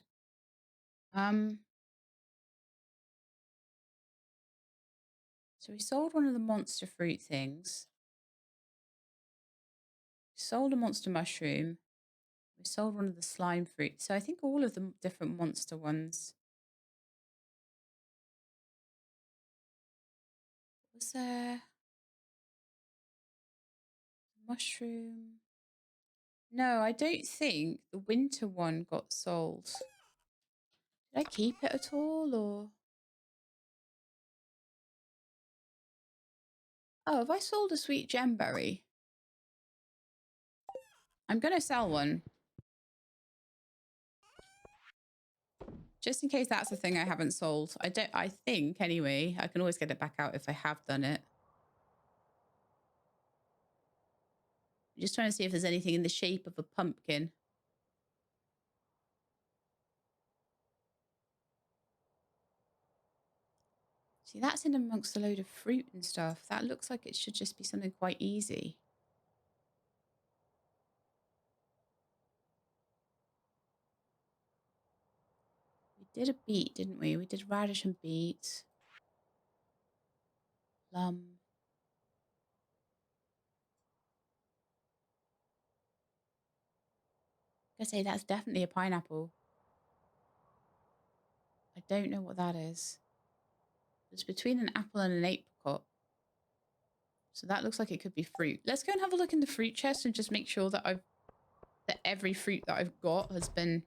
So we sold one of the monster fruit things. We sold a monster mushroom. We sold one of the slime fruit. So I think all of the different monster ones. Was there mushroom? No, I don't think the winter one got sold. Did I keep it at all or? Oh, have I sold a sweet gemberry? I'm going to sell one. Just in case that's the thing I haven't sold. I think anyway, I can always get it back out if I have done it. I'm just trying to see if there's anything in the shape of a pumpkin. See, that's in amongst a load of fruit and stuff. That looks like it should just be something quite easy. We did a beet, didn't we? We did radish and beet. Plum. I say that's definitely a pineapple. I don't know what that is. It's between an apple and an apricot. So that looks like it could be fruit. Let's go and have a look in the fruit chest and just make sure that every fruit that I've got has been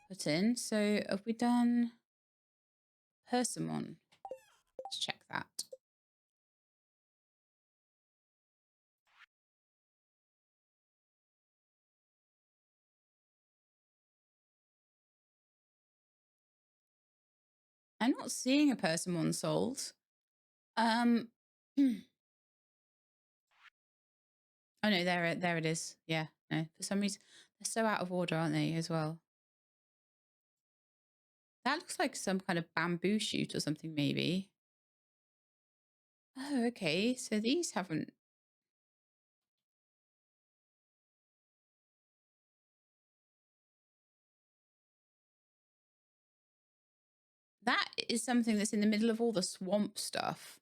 put in. So have we done persimmon? Let's check that. I'm not seeing a persimmon sold. Oh no, there it is. Yeah, no. For some reason, they're so out of order, aren't they, as well? That looks like some kind of bamboo shoot or something, maybe. Oh, okay. So these haven't. That is something that's in the middle of all the swamp stuff.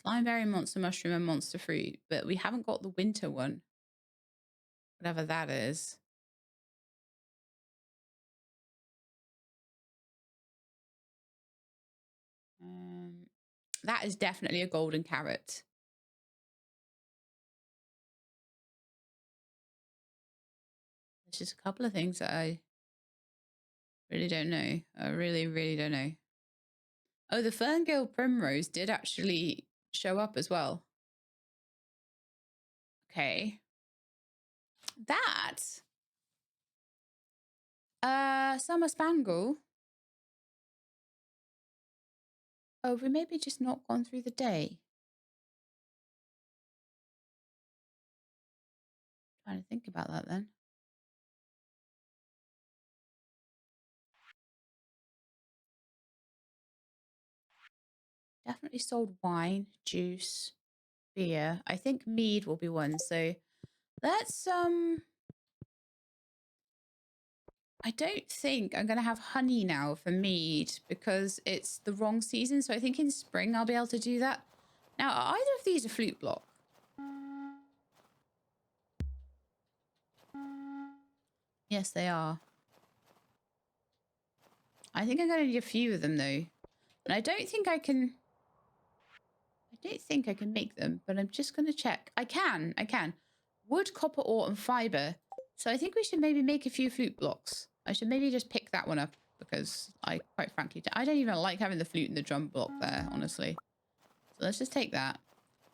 Slimeberry, monster mushroom, and monster fruit. But we haven't got the winter one. Whatever that is. That is definitely a golden carrot. There's just a couple of things that I really don't know. I really, really don't know. Oh, the Ferngale Primrose did actually show up as well. Okay. That. Summer Spangle. Oh, we maybe just not gone through the day. Trying to think about that then. Definitely sold wine, juice, beer. I think mead will be one. So let's I don't think I'm going to have honey now for mead because it's the wrong season. So I think in spring I'll be able to do that. Now, are either of these a flute block? Yes, they are. I think I'm going to need a few of them though. And I don't think I can make them, but I'm just going to check. I can. Wood, copper ore, and fiber. So I think we should maybe make a few flute blocks. I should maybe just pick that one up because I, quite frankly, I don't even like having the flute and the drum block there, honestly. So let's just take that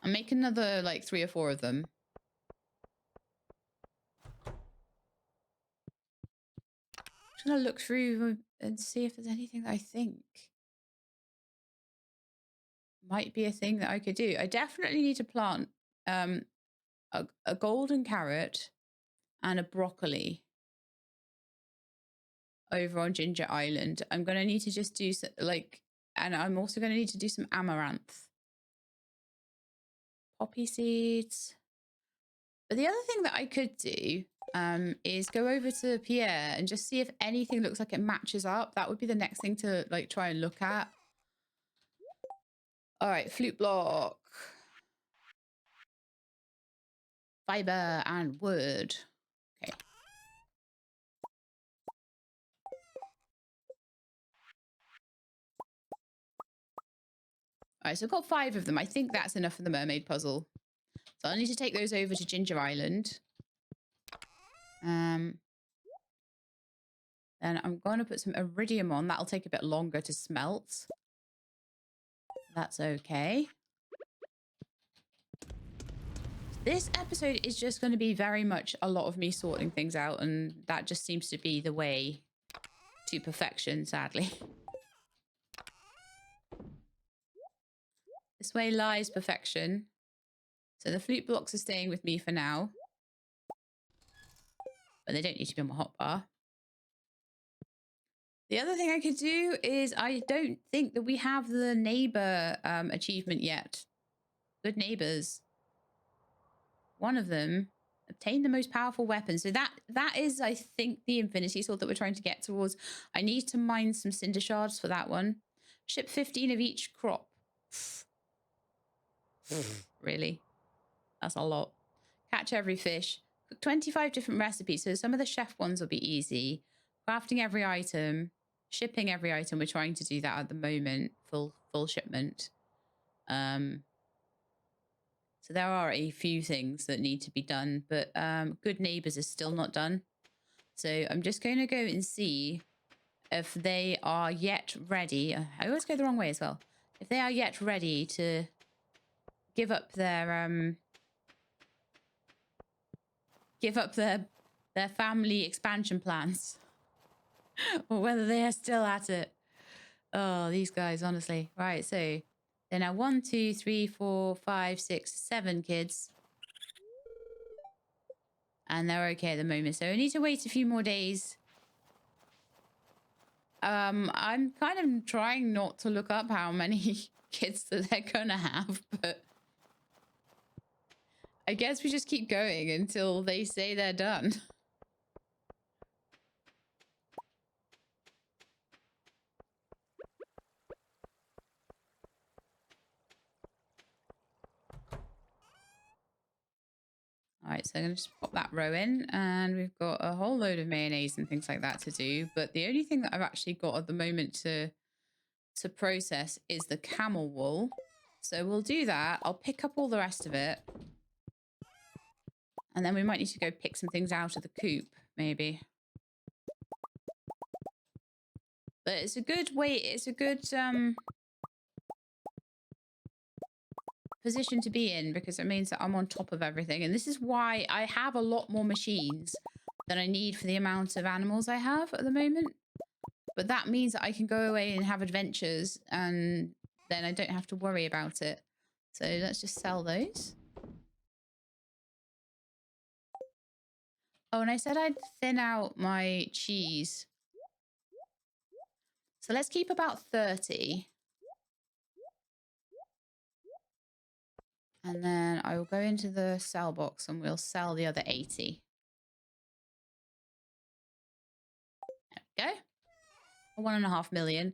and make another like 3 or 4 of them. Just gonna look through and see if there's anything that I think might be a thing that I could do. I definitely need to plant a golden carrot and a broccoli over on Ginger Island. I'm going to need to just do and I'm also going to need to do some amaranth. Poppy seeds. But the other thing that I could do is go over to Pierre and just see if anything looks like it matches up. That would be the next thing to like try and look at. All right, flute block. Fiber and wood. Okay. All right, so I've got 5 of them. I think that's enough for the mermaid puzzle. So I need to take those over to Ginger Island. Then I'm going to put some iridium on. That'll take a bit longer to smelt. That's okay. This episode is just going to be very much a lot of me sorting things out, and that just seems to be the way to perfection, sadly. This way lies perfection. So the flute blocks are staying with me for now. But they don't need to be on my hotbar. The other thing I could do is I don't think that we have the neighbor achievement yet. Good neighbors. One of them, obtain the most powerful weapon. So that is, I think, the infinity sword that we're trying to get towards. I need to mine some cinder shards for that one. Ship 15 of each crop. Really? That's a lot. Catch every fish. Cook 25 different recipes. So some of the chef ones will be easy. Crafting every item. Shipping every item. We're trying to do that at the moment. Full shipment. So there are a few things that need to be done, but Good Neighbors is still not done. So I'm just going to go and see if they are yet ready. I always go the wrong way as well. If they are yet ready to give up their family expansion plans, or whether they are still at it. Oh, these guys, honestly. Right, so they're now 1, 2, 3, 4, 5, 6, 7 kids. And they're okay at the moment. So I need to wait a few more days. I'm kind of trying not to look up how many kids that they're gonna have, but I guess we just keep going until they say they're done. All right, so I'm going to just pop that row in, and we've got a whole load of mayonnaise and things like that to do. But the only thing that I've actually got at the moment to process is the camel wool. So we'll do that. I'll pick up all the rest of it. And then we might need to go pick some things out of the coop, maybe. But it's a good way, it's a good position to be in, because it means that I'm on top of everything. And this is why I have a lot more machines than I need for the amount of animals I have at the moment. But that means that I can go away and have adventures, and then I don't have to worry about it. So let's just sell those. Oh, and I said I'd thin out my cheese. So let's keep about 30. And then I will go into the sell box and we'll sell the other 80. There we go. 1.5 million.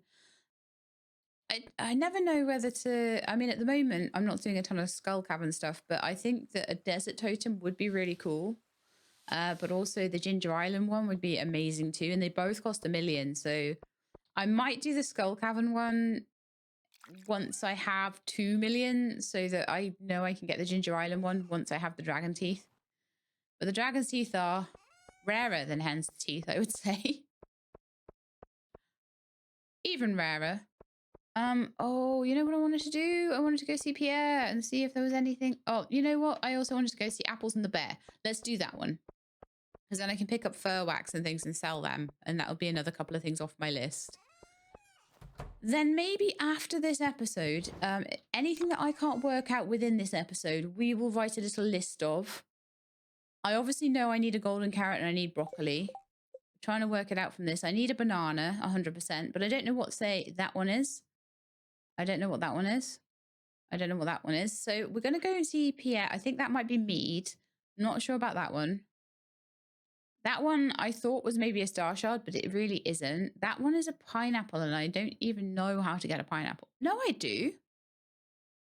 I never know whether to... I mean, at the moment, I'm not doing a ton of skull cavern stuff, but I think that a desert totem would be really cool. But also the Ginger Island one would be amazing too. And they both cost 1 million. So I might do the skull cavern one once I have 2 million so that I know I can get the Ginger Island one once I have the dragon teeth. But the dragon's teeth are rarer than hen's teeth, I would say. Even rarer. Oh, you know what I wanted to do? I wanted to go see Pierre and see if there was anything. Oh, you know what? I also wanted to go see Apples and the Bear. Let's do that one. Because then I can pick up fur wax and things and sell them. And that'll be another couple of things off my list. Then maybe after this episode, anything that I can't work out within this episode, we will write a little list of. I obviously know I need a golden carrot and I need broccoli. I'm trying to work it out from this. I need a banana, 100%, but I don't know what, say, that one is. I don't know what that one is. I don't know what that one is. So we're going to go and see Pierre. I think that might be mead. I'm not sure about that one. That one I thought was maybe a star shard, but it really isn't. That one is a pineapple, and I don't even know how to get a pineapple. No, I do.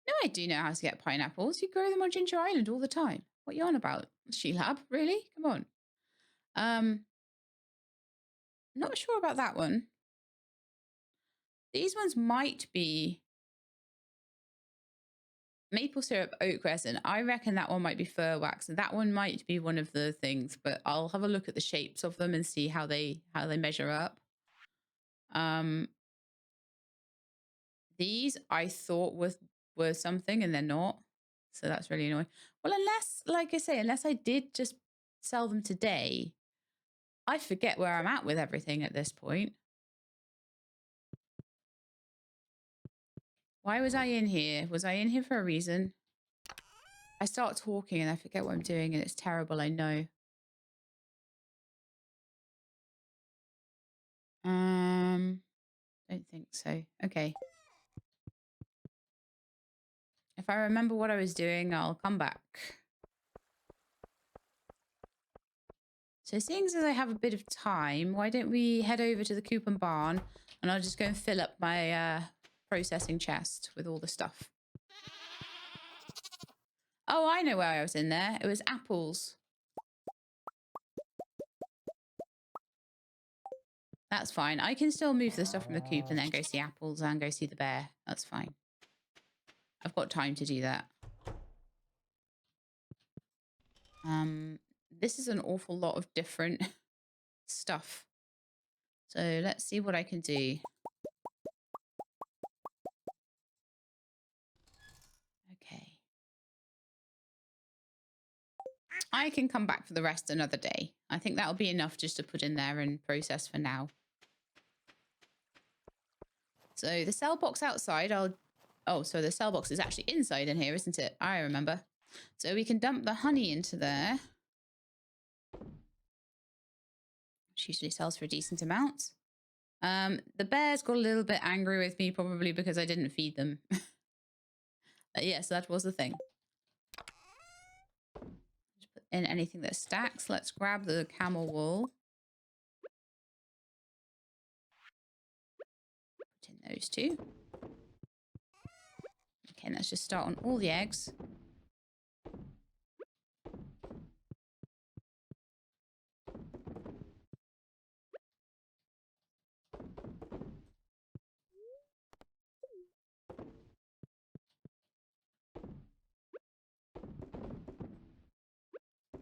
No, I do know how to get pineapples. You grow them on Ginger Island all the time. What are you on about? She-Lab? Really? Come on. Not sure about that one. These ones might be maple syrup, oat resin. I reckon that one might be fur wax, and that one might be one of the things. But I'll have a look at the shapes of them and see how they measure up. These I thought were something, and they're not. So that's really annoying. Well, unless, like I say, unless I did just sell them today, I forget where I'm at with everything at this point. Why was I in here? Was I in here for a reason? I start talking and I forget what I'm doing, and it's terrible, I know. Don't think so. Okay. If I remember what I was doing, I'll come back. So seeing as I have a bit of time, why don't we head over to the coop and barn, and I'll just go and fill up my processing chest with all the stuff. Oh, I know where I was in there. It was apples. That's fine. I can still move the stuff from the coop and then go see apples and go see the bear. That's fine. I've got time to do that. This is an awful lot of different stuff. So let's see what I can do. Okay. I can come back for the rest another day. I think that'll be enough just to put in there and process for now. So the cell box outside, oh, so the cell box is actually inside in here, isn't it? I remember. So we can dump the honey into there. Which usually sells for a decent amount. The bears got a little bit angry with me, probably because I didn't feed them. Yes, that was the thing. Just put in anything that stacks. Let's grab the camel wool. Put in those two. Okay, let's just start on all the eggs.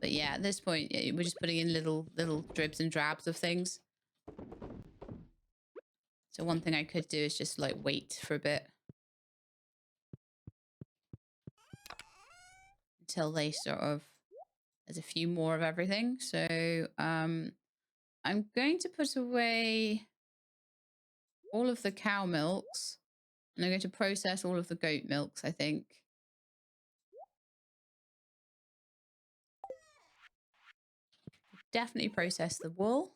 But yeah, at this point, we're just putting in little dribs and drabs of things. So one thing I could do is just like wait for a bit. Until they sort of, there's a few more of everything. So I'm going to put away all of the cow milks. And I'm going to process all of the goat milks, I think. Definitely process the wool.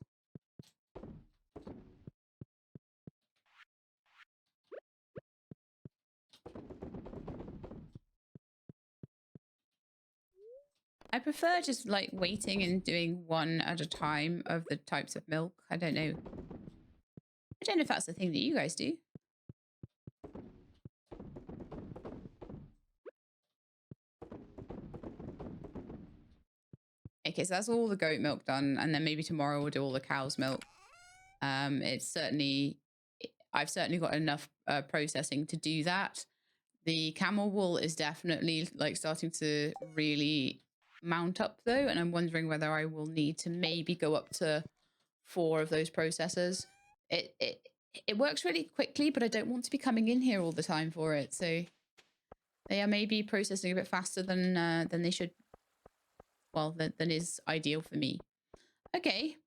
I prefer just like waiting and doing one at a time of the types of milk. I don't know. I don't know if that's the thing that you guys do. Okay, so that's all the goat milk done. And then maybe tomorrow we'll do all the cow's milk. It's certainly, I've certainly got enough processing to do that. The camel wool is definitely like starting to really mount up though. And I'm wondering whether I will need to maybe go up to 4 of those processors. It works really quickly, but I don't want to be coming in here all the time for it. So they are maybe processing a bit faster than they should. Well, than is ideal for me. Okay.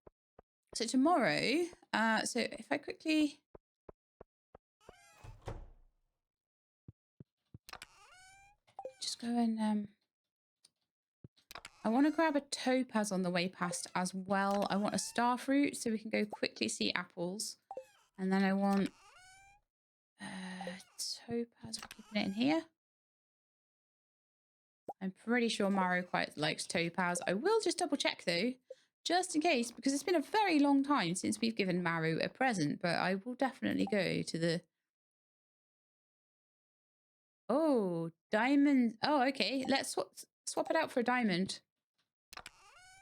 So tomorrow, so if I quickly just go and I want to grab a topaz on the way past as well. I want a star fruit so we can go quickly see apples. And then I want topaz. We're keeping it in here. I'm pretty sure Maru quite likes topaz. I will just double check though, just in case, because it's been a very long time since we've given Maru a present, but I will definitely go to the... Oh, diamond. Oh, okay. Let's swap it out for a diamond.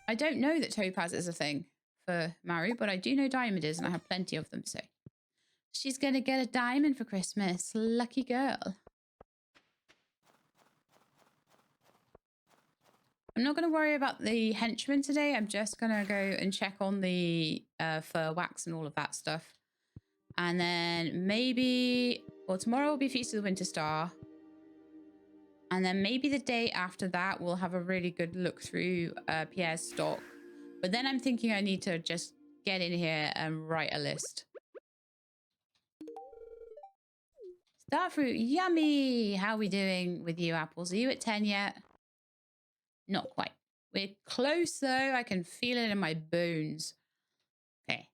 I don't know that topaz is a thing for Maru, but I do know diamond is, and I have plenty of them, so. She's going to get a diamond for Christmas. Lucky girl. I'm not going to worry about the henchmen today. I'm just going to go and check on the fur wax and all of that stuff. And then maybe... Well, tomorrow will be Feast of the Winter Star. And then maybe the day after that, we'll have a really good look through Pierre's stock. But then I'm thinking I need to just get in here and write a list. Starfruit, yummy! How are we doing with you, apples? Are you at 10 yet? Not quite. We're close, though. I can feel it in my bones. Okay.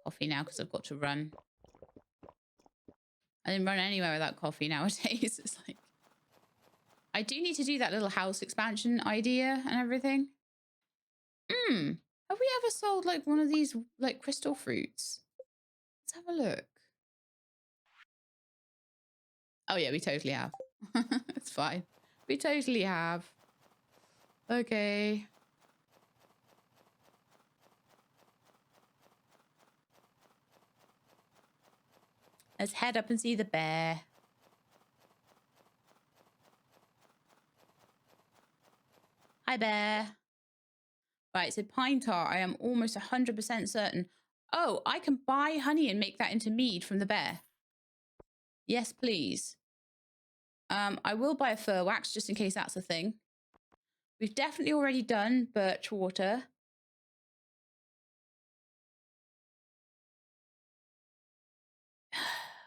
Coffee now, because I've got to run. I didn't run anywhere without coffee nowadays. It's like... I do need to do that little house expansion idea and everything. Have we ever sold, like, one of these, like, crystal fruits? Let's have a look. Oh, yeah, we totally have. It's fine. We totally have. Okay. Let's head up and see the bear. Hi, bear. Right, so pine tar, I am almost 100% certain. Oh, I can buy honey and make that into mead from the bear. Yes, please. I will buy a fur wax just in case that's a thing. We've definitely already done birch water.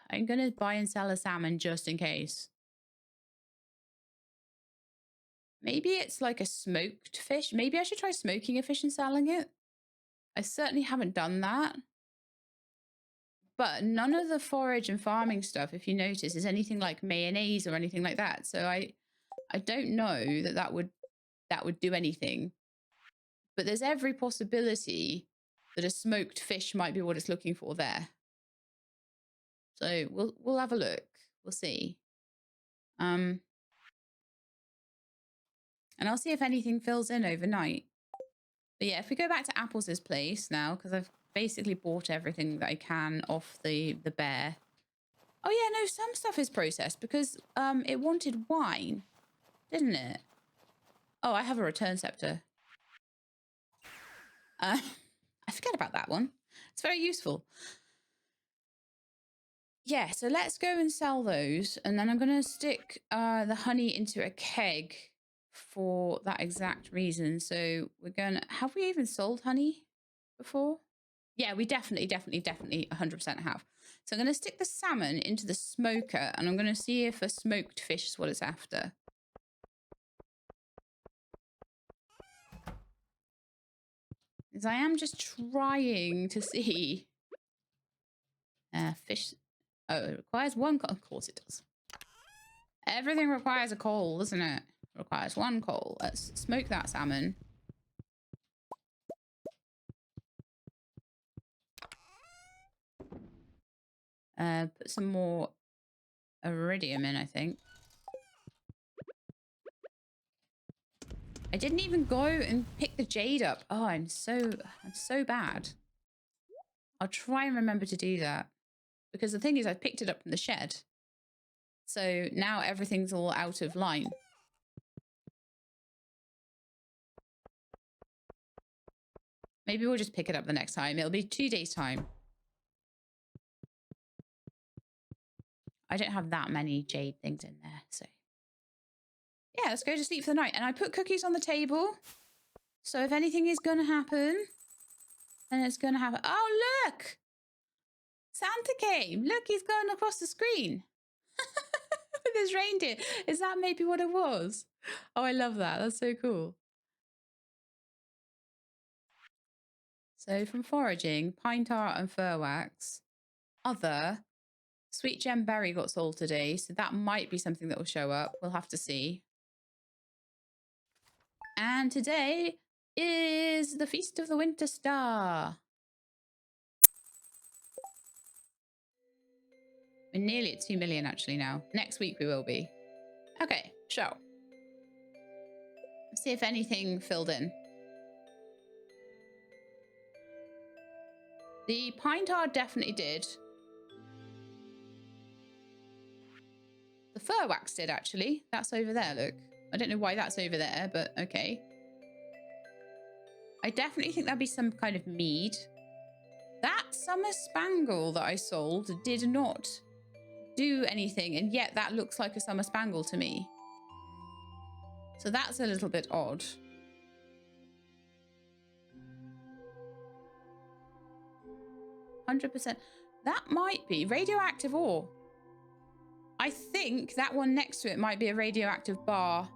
I'm going to buy and sell a salmon just in case. Maybe it's like a smoked fish. Maybe I should try smoking a fish and selling it. I certainly haven't done that. But none of the forage and farming stuff, if you notice, is anything like mayonnaise or anything like that. So I don't know that would do anything. But there's every possibility that a smoked fish might be what it's looking for there. So we'll have a look. We'll see. And I'll see if anything fills in overnight. But yeah, if we go back to Apples' place now, because I've basically bought everything that I can off the bear. Oh yeah, no, some stuff is processed because it wanted wine, didn't it? Oh, I have a return scepter. I forget about that one. It's very useful. Yeah, so let's go and sell those. And then I'm going to stick the honey into a keg for that exact reason. So we're going to... Have we even sold honey before? Yeah, we definitely 100% have. So I'm going to stick the salmon into the smoker and I'm going to see if a smoked fish is what it's after. Because I am just trying to see... fish... Oh, it requires one coal. Of course it does. Everything requires a coal, doesn't it? It requires one coal. Let's smoke that salmon. Put some more iridium in, I think. I didn't even go and pick the jade up. Oh, I'm so bad. I'll try and remember to do that. Because the thing is, I picked it up from the shed. So now everything's all out of line. Maybe we'll just pick it up the next time. It'll be 2 days' time. I don't have that many jade things in there, so. Yeah, let's go to sleep for the night. And I put cookies on the table. So if anything is going to happen, then it's going to happen. Oh, look! Santa came. Look, he's going across the screen. With his reindeer. Is that maybe what it was? Oh, I love that. That's so cool. So from foraging, pine tar and fir wax. Other. Sweet gem berry got sold today, so that might be something that will show up. We'll have to see. And today is the Feast of the Winter Star. We're nearly at 2 million actually now. Next week we will be. Okay, so. Let's see if anything filled in. The pine tar definitely did. The fir wax did actually. That's over there, look. I don't know why that's over there, but okay. I definitely think that'd be some kind of mead. That summer spangle that I sold did not do anything, and yet that looks like a summer spangle to me. So that's a little bit odd. %. That might be radioactive ore. I think that one next to it might be a radioactive bar.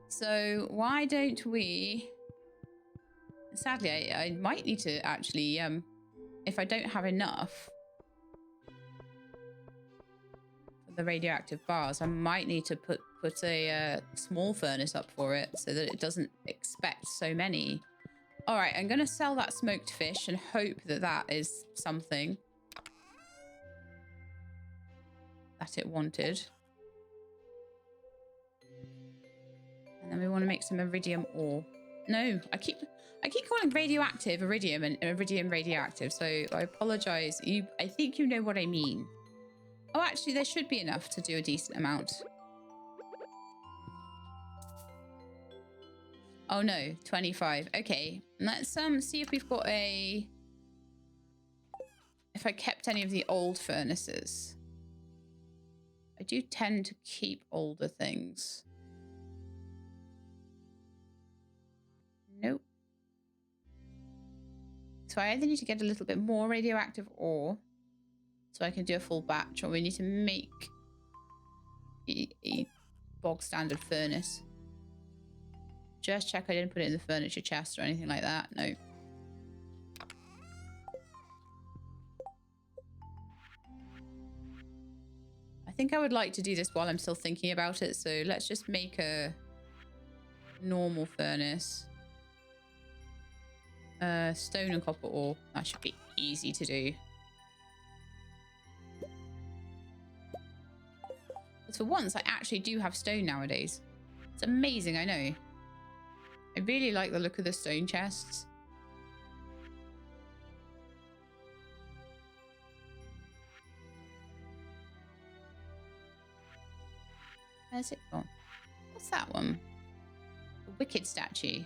So why don't we... Sadly, I might need to actually, if I don't have enough for the radioactive bars, I might need to put a small furnace up for it so that it doesn't expect so many. All right, I'm going to sell that smoked fish and hope that that is something that it wanted. And then we want to make some iridium ore. No, I keep calling radioactive iridium and iridium radioactive, so I apologize. I think you know what I mean. Oh, actually, there should be enough to do a decent amount. Oh no, 25. Okay, let's see if we've got a... If I kept any of the old furnaces. I do tend to keep older things. Nope. So I either need to get a little bit more radioactive ore so I can do a full batch, or we need to make a bog standard furnace. Just check I didn't put it in the furniture chest or anything like that. No. I think I would like to do this while I'm still thinking about it. So let's just make a normal furnace. Stone and copper ore. That should be easy to do. But for once, I actually do have stone nowadays. It's amazing, I know. I really like the look of the stone chests. Where's it gone? What's that one? The wicked statue.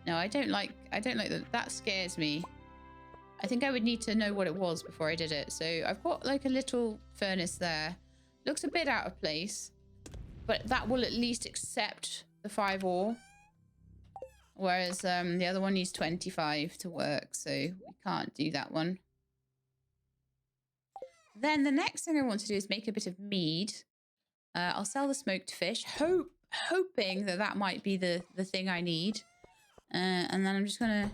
No, I don't like that. That scares me. I think I would need to know what it was before I did it. So I've got like a little furnace there. Looks a bit out of place, but that will at least accept the 5 ore. Whereas the other one needs 25 to work, so we can't do that one. Then the next thing I want to do is make a bit of mead. I'll sell the smoked fish, hoping that that might be the thing I need. And then I'm just gonna...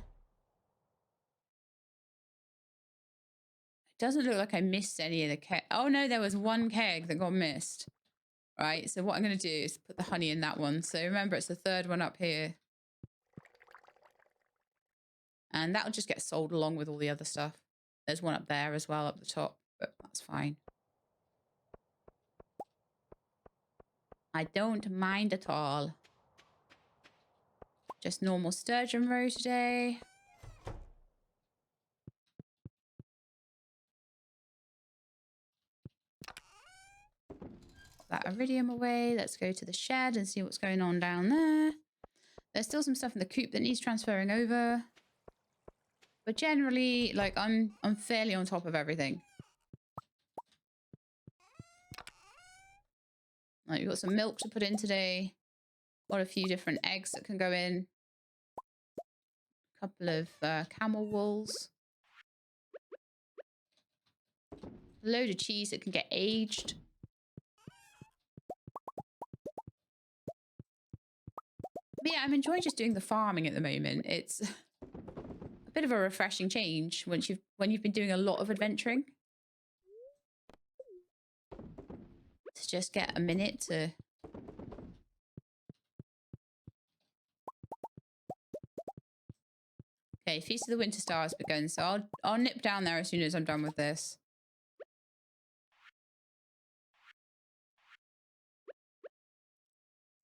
Doesn't look like I missed any of the keg. Oh no, there was one keg that got missed. Right, so what I'm going to do is put the honey in that one. So remember, it's the third one up here. And that'll just get sold along with all the other stuff. There's one up there as well, up the top, but that's fine. I don't mind at all. Just normal sturgeon roe today. Put that iridium away. Let's go to the shed and see what's going on down there. There's still some stuff in the coop that needs transferring over. But generally, like, I'm fairly on top of everything. Like, we've got some milk to put in today. Got a few different eggs that can go in. A couple of camel wools. A load of cheese that can get aged. But yeah, I'm enjoying just doing the farming at the moment. It's a bit of a refreshing change when you've been doing a lot of adventuring. To just get a minute to okay, Feast of the Winter Star has begun, so I'll nip down there as soon as I'm done with this.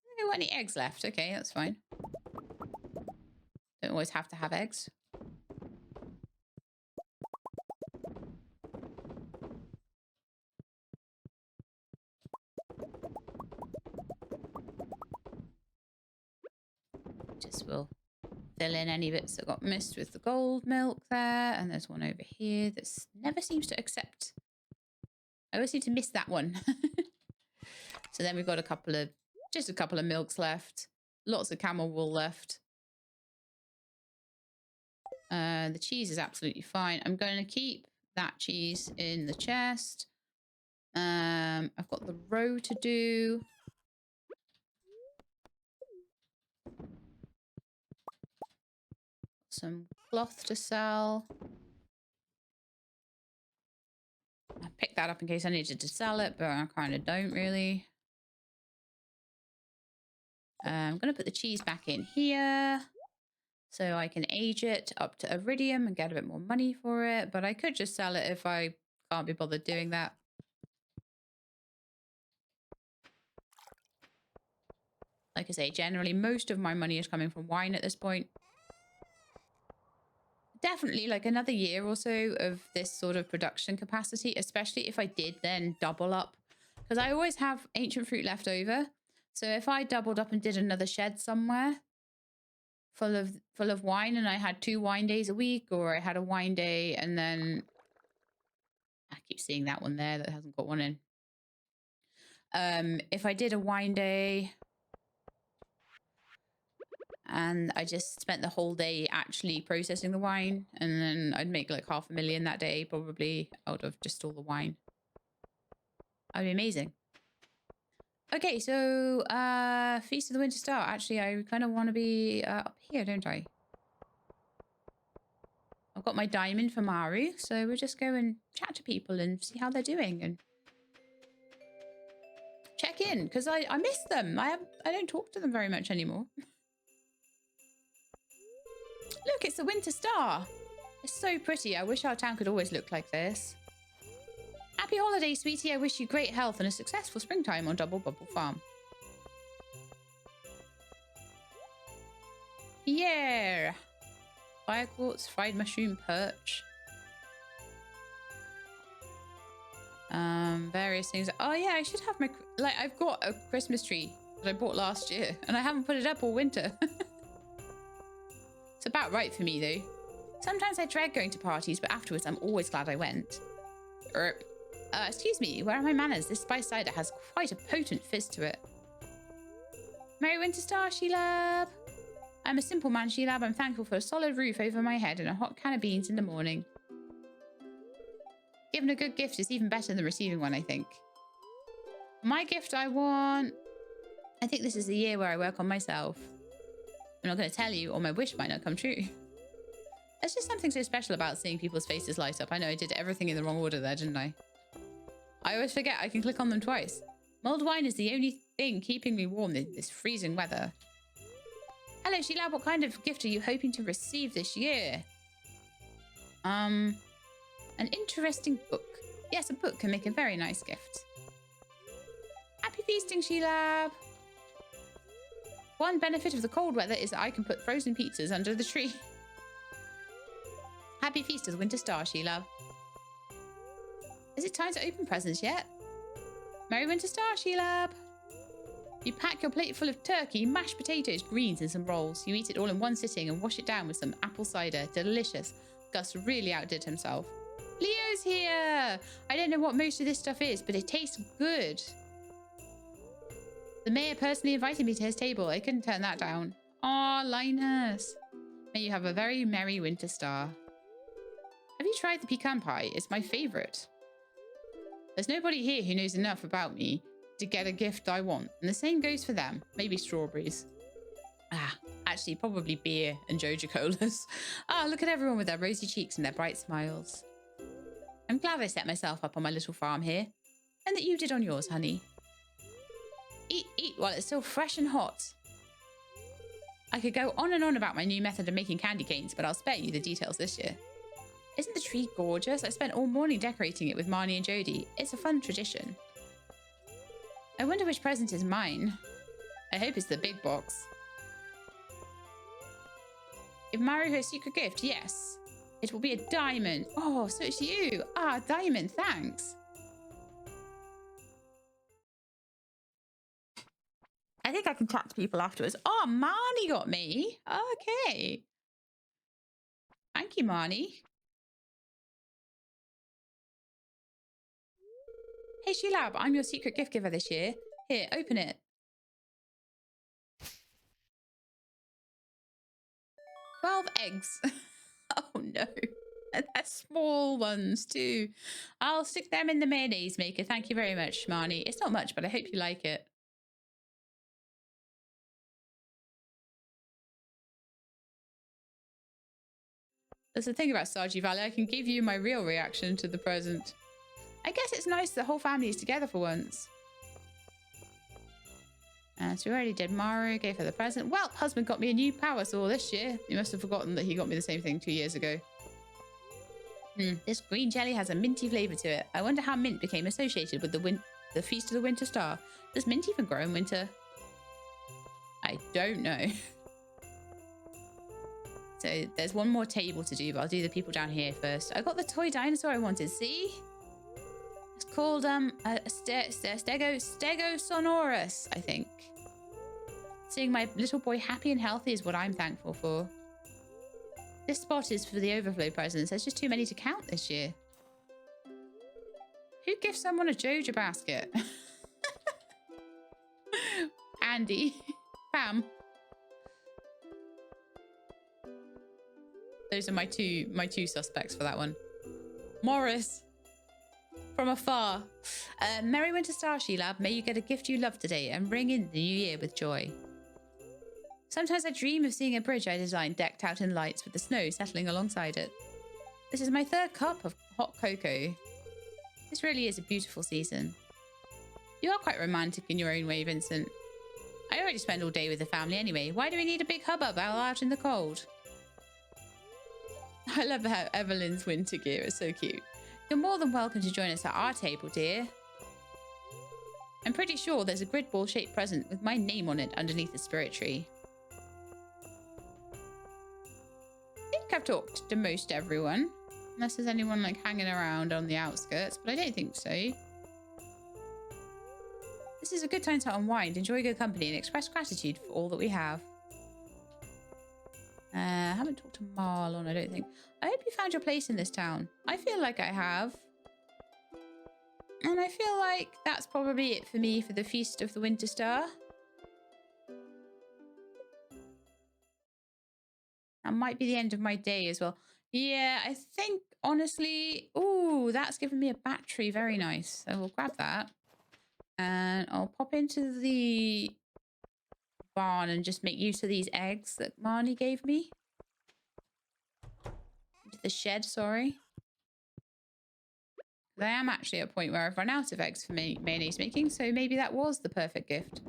I don't got any eggs left. Okay, that's fine. Don't always have to have eggs. Just will fill in any bits that got missed with the gold milk there. And there's one over here that never seems to accept. I always seem to miss that one. So then we've got just a couple of milks left. Lots of camel wool left. The cheese is absolutely fine. I'm going to keep that cheese in the chest. I've got the roe to do. Some cloth to sell. I picked that up in case I needed to sell it, but I kind of don't really. I'm going to put the cheese back in here so I can age it up to iridium and get a bit more money for it. But I could just sell it if I can't be bothered doing that. Like I say, generally most of my money is coming from wine at this point. Definitely like another year or so of this sort of production capacity, especially if I did then double up. Because I always have ancient fruit left over. So if I doubled up and did another shed somewhere full of wine and I had 2 wine days a week, or I had a wine day and then I keep seeing that one there that hasn't got one in. If I did a wine day and I just spent the whole day actually processing the wine, and then I'd make like $500,000 that day probably out of just all the wine. That'd be amazing. Okay, so Feast of the Winter Star. Actually, I kind of want to be up here, don't I? I've got my diamond for Maru, so we'll just go and chat to people and see how they're doing and check in, because I miss them. I don't talk to them very much anymore. Look, it's the Winter Star. It's so pretty. I wish our town could always look like this. Happy holidays, sweetie. I wish you great health and a successful springtime on Double Bubble Farm. Pierre. Fire quartz, fried mushroom perch. Various things. Oh yeah, I should have my... Like, I've got a Christmas tree that I bought last year and I haven't put it up all winter. It's about right for me though. Sometimes I dread going to parties, but afterwards I'm always glad I went. Excuse me, where are my manners? This spice cider has quite a potent fizz to it. Merry Winter Star, Sheelab. I'm a simple man, Sheelab. I'm thankful for a solid roof over my head and a hot can of beans in the morning. Giving a good gift is even better than receiving one, I think. My gift I want... I think this is the year where I work on myself. I'm not going to tell you, or my wish might not come true. There's just something so special about seeing people's faces light up. I know I did everything in the wrong order there, didn't I? I always forget I can click on them twice. Mulled wine is the only thing keeping me warm in this freezing weather. Hello, Sheila. What kind of gift are you hoping to receive this year? An interesting book. Yes, a book can make a very nice gift. Happy feasting, Sheila. One benefit of the cold weather is that I can put frozen pizzas under the tree. Happy feast of the winter star, Sheila. Is it time to open presents yet? Merry winter star, Sheila. You pack your plate full of turkey, mashed potatoes, greens, and some rolls. You eat it all in one sitting and wash it down with some apple cider. Delicious. Gus really outdid himself. Leo's here! I don't know what most of this stuff is, but it tastes good. The mayor personally invited me to his table. I couldn't turn that down. Aw, Linus. May you have a very merry winter star. Have you tried the pecan pie? It's my favourite. There's nobody here who knows enough about me to get a gift I want. And the same goes for them. Maybe strawberries. Actually, probably beer and Joja Colas. Look at everyone with their rosy cheeks and their bright smiles. I'm glad I set myself up on my little farm here. And that you did on yours, honey. Eat while it's still fresh and hot. I could go on and on about my new method of making candy canes, but I'll spare you the details this year. Isn't the tree gorgeous? I spent all morning decorating it with Marnie and Jodie. It's a fun tradition. I wonder which present is mine. I hope it's the big box. Give Mario her secret gift, yes. It will be a diamond. Oh, so it's you. Diamond, thanks. I think I can chat to people afterwards. Oh, Marnie got me. Okay. Thank you, Marnie. Hey, Sheila, I'm your secret gift giver this year. Here, open it. 12 eggs. Oh, no. And they're small ones, too. I'll stick them in the mayonnaise maker. Thank you very much, Marnie. It's not much, but I hope you like it. That's the thing about Stardew Valley. I can give you my real reaction to the present. I guess it's nice the whole family is together for once. So we already did Mario, gave her the present. Well, husband got me a new power saw this year. He must have forgotten that he got me the same thing 2 years ago. This green jelly has a minty flavour to it. I wonder how mint became associated with the Feast of the Winter Star. Does mint even grow in winter? I don't know. So there's one more table to do, but I'll do the people down here first. I got the toy dinosaur I wanted, see? It's called Stegosaurus, I think. Seeing my little boy happy and healthy is what I'm thankful for. This spot is for the overflow presents. There's just too many to count this year. Who gives someone a Joja basket? Andy. Pam. Those are my two suspects for that one. Morris. From afar. Merry Winter Star, Sheila. May you get a gift you love today and ring in the new year with joy. Sometimes I dream of seeing a bridge I designed decked out in lights with the snow settling alongside it. This is my 3rd cup of hot cocoa. This really is a beautiful season. You are quite romantic in your own way, Vincent. I already spend all day with the family anyway. Why do we need a big hubbub out in the cold? I love how Evelyn's winter gear is so cute. You're more than welcome to join us at our table, dear. I'm pretty sure there's a grid ball shaped present with my name on it underneath the spirit tree. I think I've talked to most everyone. Unless there's anyone like hanging around on the outskirts, but I don't think so. This is a good time to unwind, enjoy good company, and express gratitude for all that we have. I haven't talked to Marlon, I don't think. I hope you found your place in this town. I feel like I have. And I feel like that's probably it for me for the Feast of the Winter Star. That might be the end of my day as well. Yeah, I think, honestly... Ooh, that's given me a battery. Very nice. So we'll grab that. And I'll pop into the barn and just make use of these eggs that Marnie gave me. the shed, sorry. I am actually at a point where I've run out of eggs for mayonnaise making, so maybe that was the perfect gift.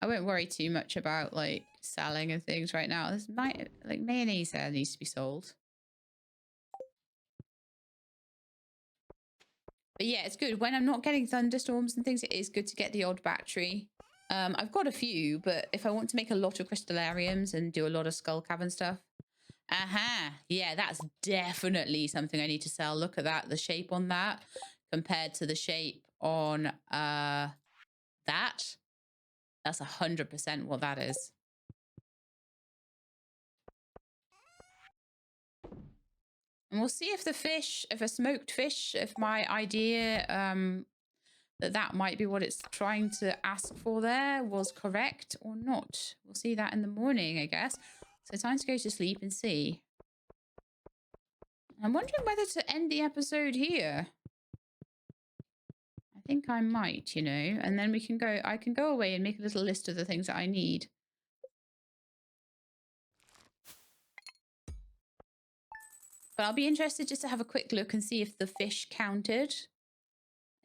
I won't worry too much about like selling and things right now. This might like mayonnaise there needs to be sold. But yeah, it's good. When I'm not getting thunderstorms and things, it is good to get the odd battery. I've got a few, but if I want to make a lot of crystallariums and do a lot of skull cavern stuff. Yeah, that's definitely something I need to sell. Look at that. The shape on that compared to the shape on that. That's 100% what that is. And we'll see if the fish, if a smoked fish, if my idea that might be what it's trying to ask for there was correct or not. We'll see that in the morning, I guess. So time to go to sleep and see. I'm wondering whether to end the episode here. I think I might, you know, and then we can go, I can go away and make a little list of the things that I need. But I'll be interested just to have a quick look and see if the fish counted.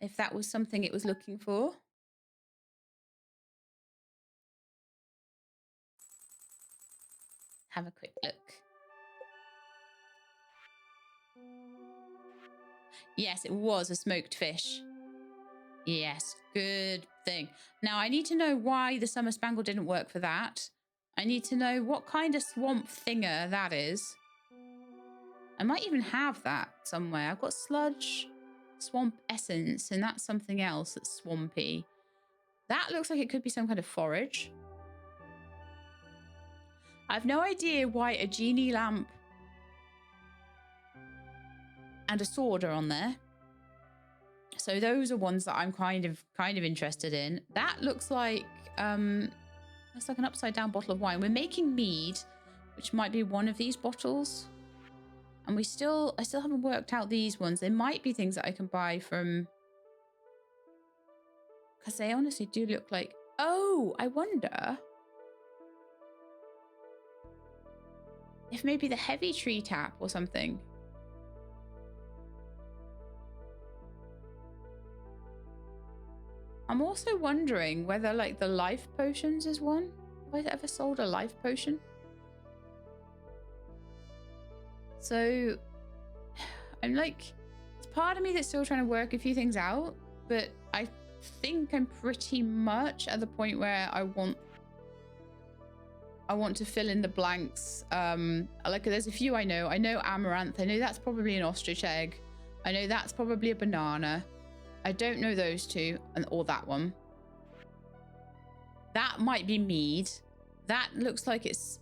If that was something it was looking for. Have a quick look. Yes, it was a smoked fish. Yes, good thing. Now, I need to know why the summer spangle didn't work for that. I need to know what kind of swamp thinger that is. I might even have that somewhere. I've got sludge, swamp essence, and that's something else that's swampy. That looks like it could be some kind of forage. I have no idea why a genie lamp and a sword are on there. So those are ones that I'm kind of interested in. That looks like that's like an upside down bottle of wine. We're making mead, which might be one of these bottles. And I still haven't worked out these ones. They might be things that I can buy from, because they honestly do look like, oh, I wonder if maybe the heavy tree tap or something. I'm also wondering whether like the life potions is one. Have I ever sold a life potion? So I'm like, it's part of me that's still trying to work a few things out, but I think I'm pretty much at the point where I want to fill in the blanks. Like there's a few I know. I know amaranth. I know that's probably an ostrich egg. I know that's probably a banana. I don't know those two, or that one. That might be mead. That looks like it's...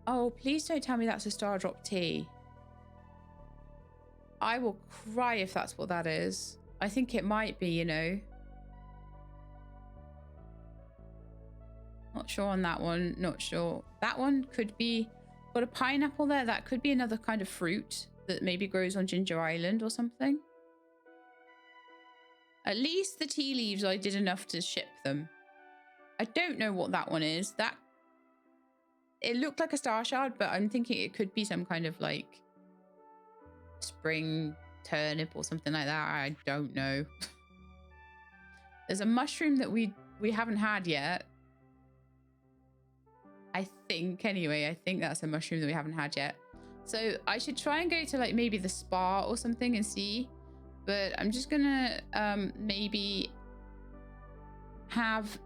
Oh, please don't tell me that's a star drop tea. I will cry if that's what that is. I think it might be, you know. Not sure on that one. Not sure. That one could be... Got a pineapple there. That could be another kind of fruit that maybe grows on Ginger Island or something. At least the tea leaves, I did enough to ship them. I don't know what that one is. That... It looked like a star shard, but I'm thinking it could be some kind of like spring turnip or something like that. I don't know. There's a mushroom that we haven't had yet. I think, anyway, I think that's a mushroom that we haven't had yet. So I should try and go to like maybe the spa or something and see. But I'm just gonna maybe have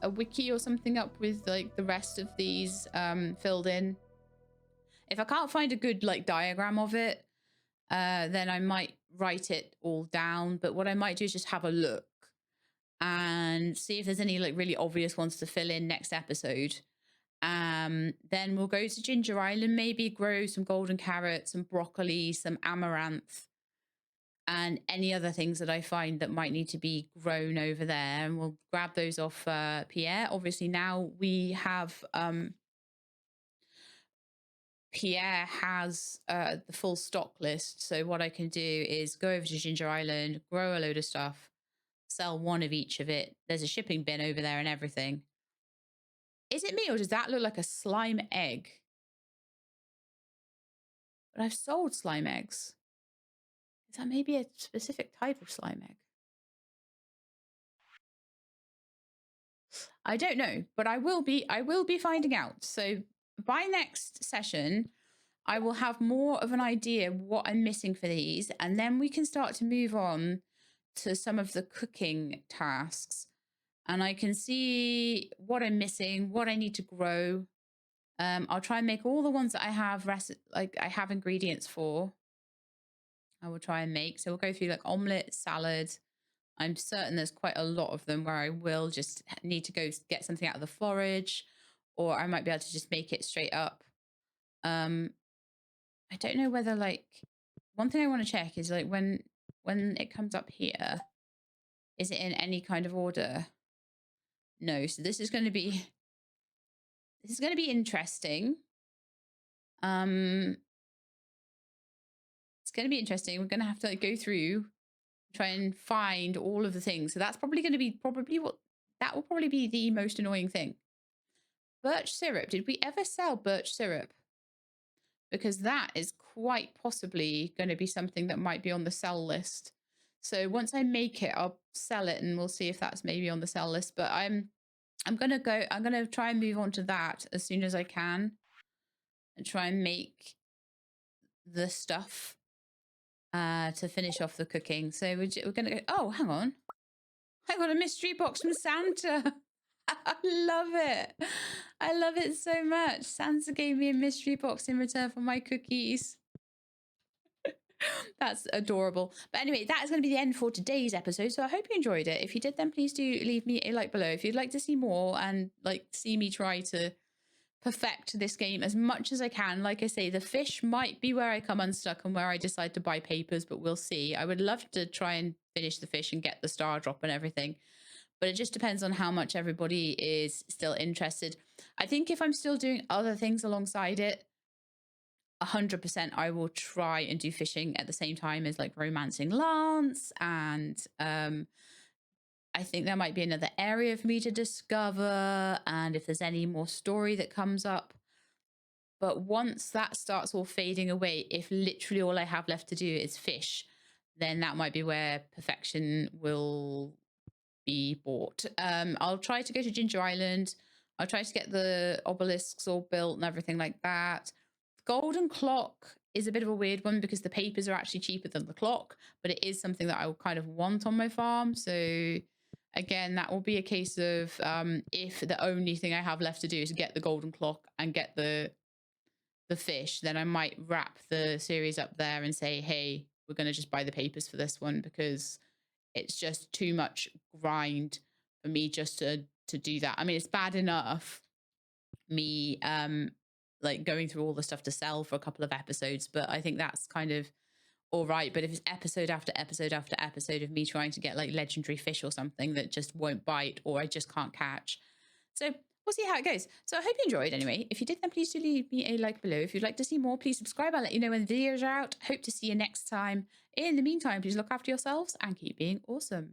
a wiki or something up with like the rest of these filled in. If I can't find a good like diagram of it, then I might write it all down. But what I might do is just have a look and see if there's any like really obvious ones to fill in next episode. Then we'll go to Ginger Island, maybe grow some golden carrots, some broccoli, some amaranth, and any other things that I find that might need to be grown over there. And we'll grab those off Pierre. Obviously now we have... Pierre has the full stock list. So what I can do is go over to Ginger Island, grow a load of stuff, sell one of each of it. There's a shipping bin over there and everything. Is it me or does that look like a slime egg? But I've sold slime eggs. Is that maybe a specific type of slime egg? I don't know, but I will be finding out. So by next session, I will have more of an idea what I'm missing for these, and then we can start to move on to some of the cooking tasks. And I can see what I'm missing, what I need to grow. I'll try and make all the ones that I have I have ingredients for. I will try and make. So we'll go through like omelette, salad. I'm certain there's quite a lot of them where I will just need to go get something out of the forage, or I might be able to just make it straight up. I don't know whether like one thing I want to check is like when it comes up here, is it in any kind of order? No. So this is going to be interesting. It's going to be interesting. We're going to have to like go through, try and find all of the things. So that's probably going to be that will probably be the most annoying thing. Birch syrup. Did we ever sell birch syrup? Because that is quite possibly going to be something that might be on the sell list. So once I make it, I'll sell it and we'll see if that's maybe on the sell list. But I'm going to try and move on to that as soon as I can and try and make the stuff to finish off the cooking. So we're going to go, oh, hang on. I got a mystery box from Santa. I love it. I love it so much. Santa gave me a mystery box in return for my cookies. That's adorable. But anyway, that is going to be the end for today's episode. So I hope you enjoyed it. If you did, then please do leave me a like below. If you'd like to see more and like see me try to perfect this game as much as I can. Like I say, the fish might be where I come unstuck and where I decide to buy papers, but we'll see. I would love to try and finish the fish and get the star drop and everything. But it just depends on how much everybody is still interested. I think if I'm still doing other things alongside it, 100% I will try and do fishing at the same time as like romancing Lance. And I think there might be another area for me to discover. And if there's any more story that comes up. But once that starts all fading away, if literally all I have left to do is fish, then that might be where perfection will be bought. I'll try to go to Ginger Island. I'll try to get the obelisks all built and everything like that. Golden clock is a bit of a weird one because the papers are actually cheaper than the clock, but it is something that I will kind of want on my farm. So again, that will be a case of if the only thing I have left to do is get the golden clock and get the fish, then I might wrap the series up there and say, hey, we're going to just buy the papers for this one because it's just too much grind for me just to do that. I mean, it's bad enough me like going through all the stuff to sell for a couple of episodes, but I think that's kind of all right. But if it's episode after episode after episode of me trying to get like legendary fish or something that just won't bite or I just can't catch. So we'll see how it goes. So I hope you enjoyed anyway. If you did, then please do leave me a like below. If you'd like to see more, please subscribe. I'll let you know when the videos are out. Hope to see you next time. In the meantime, please look after yourselves and keep being awesome.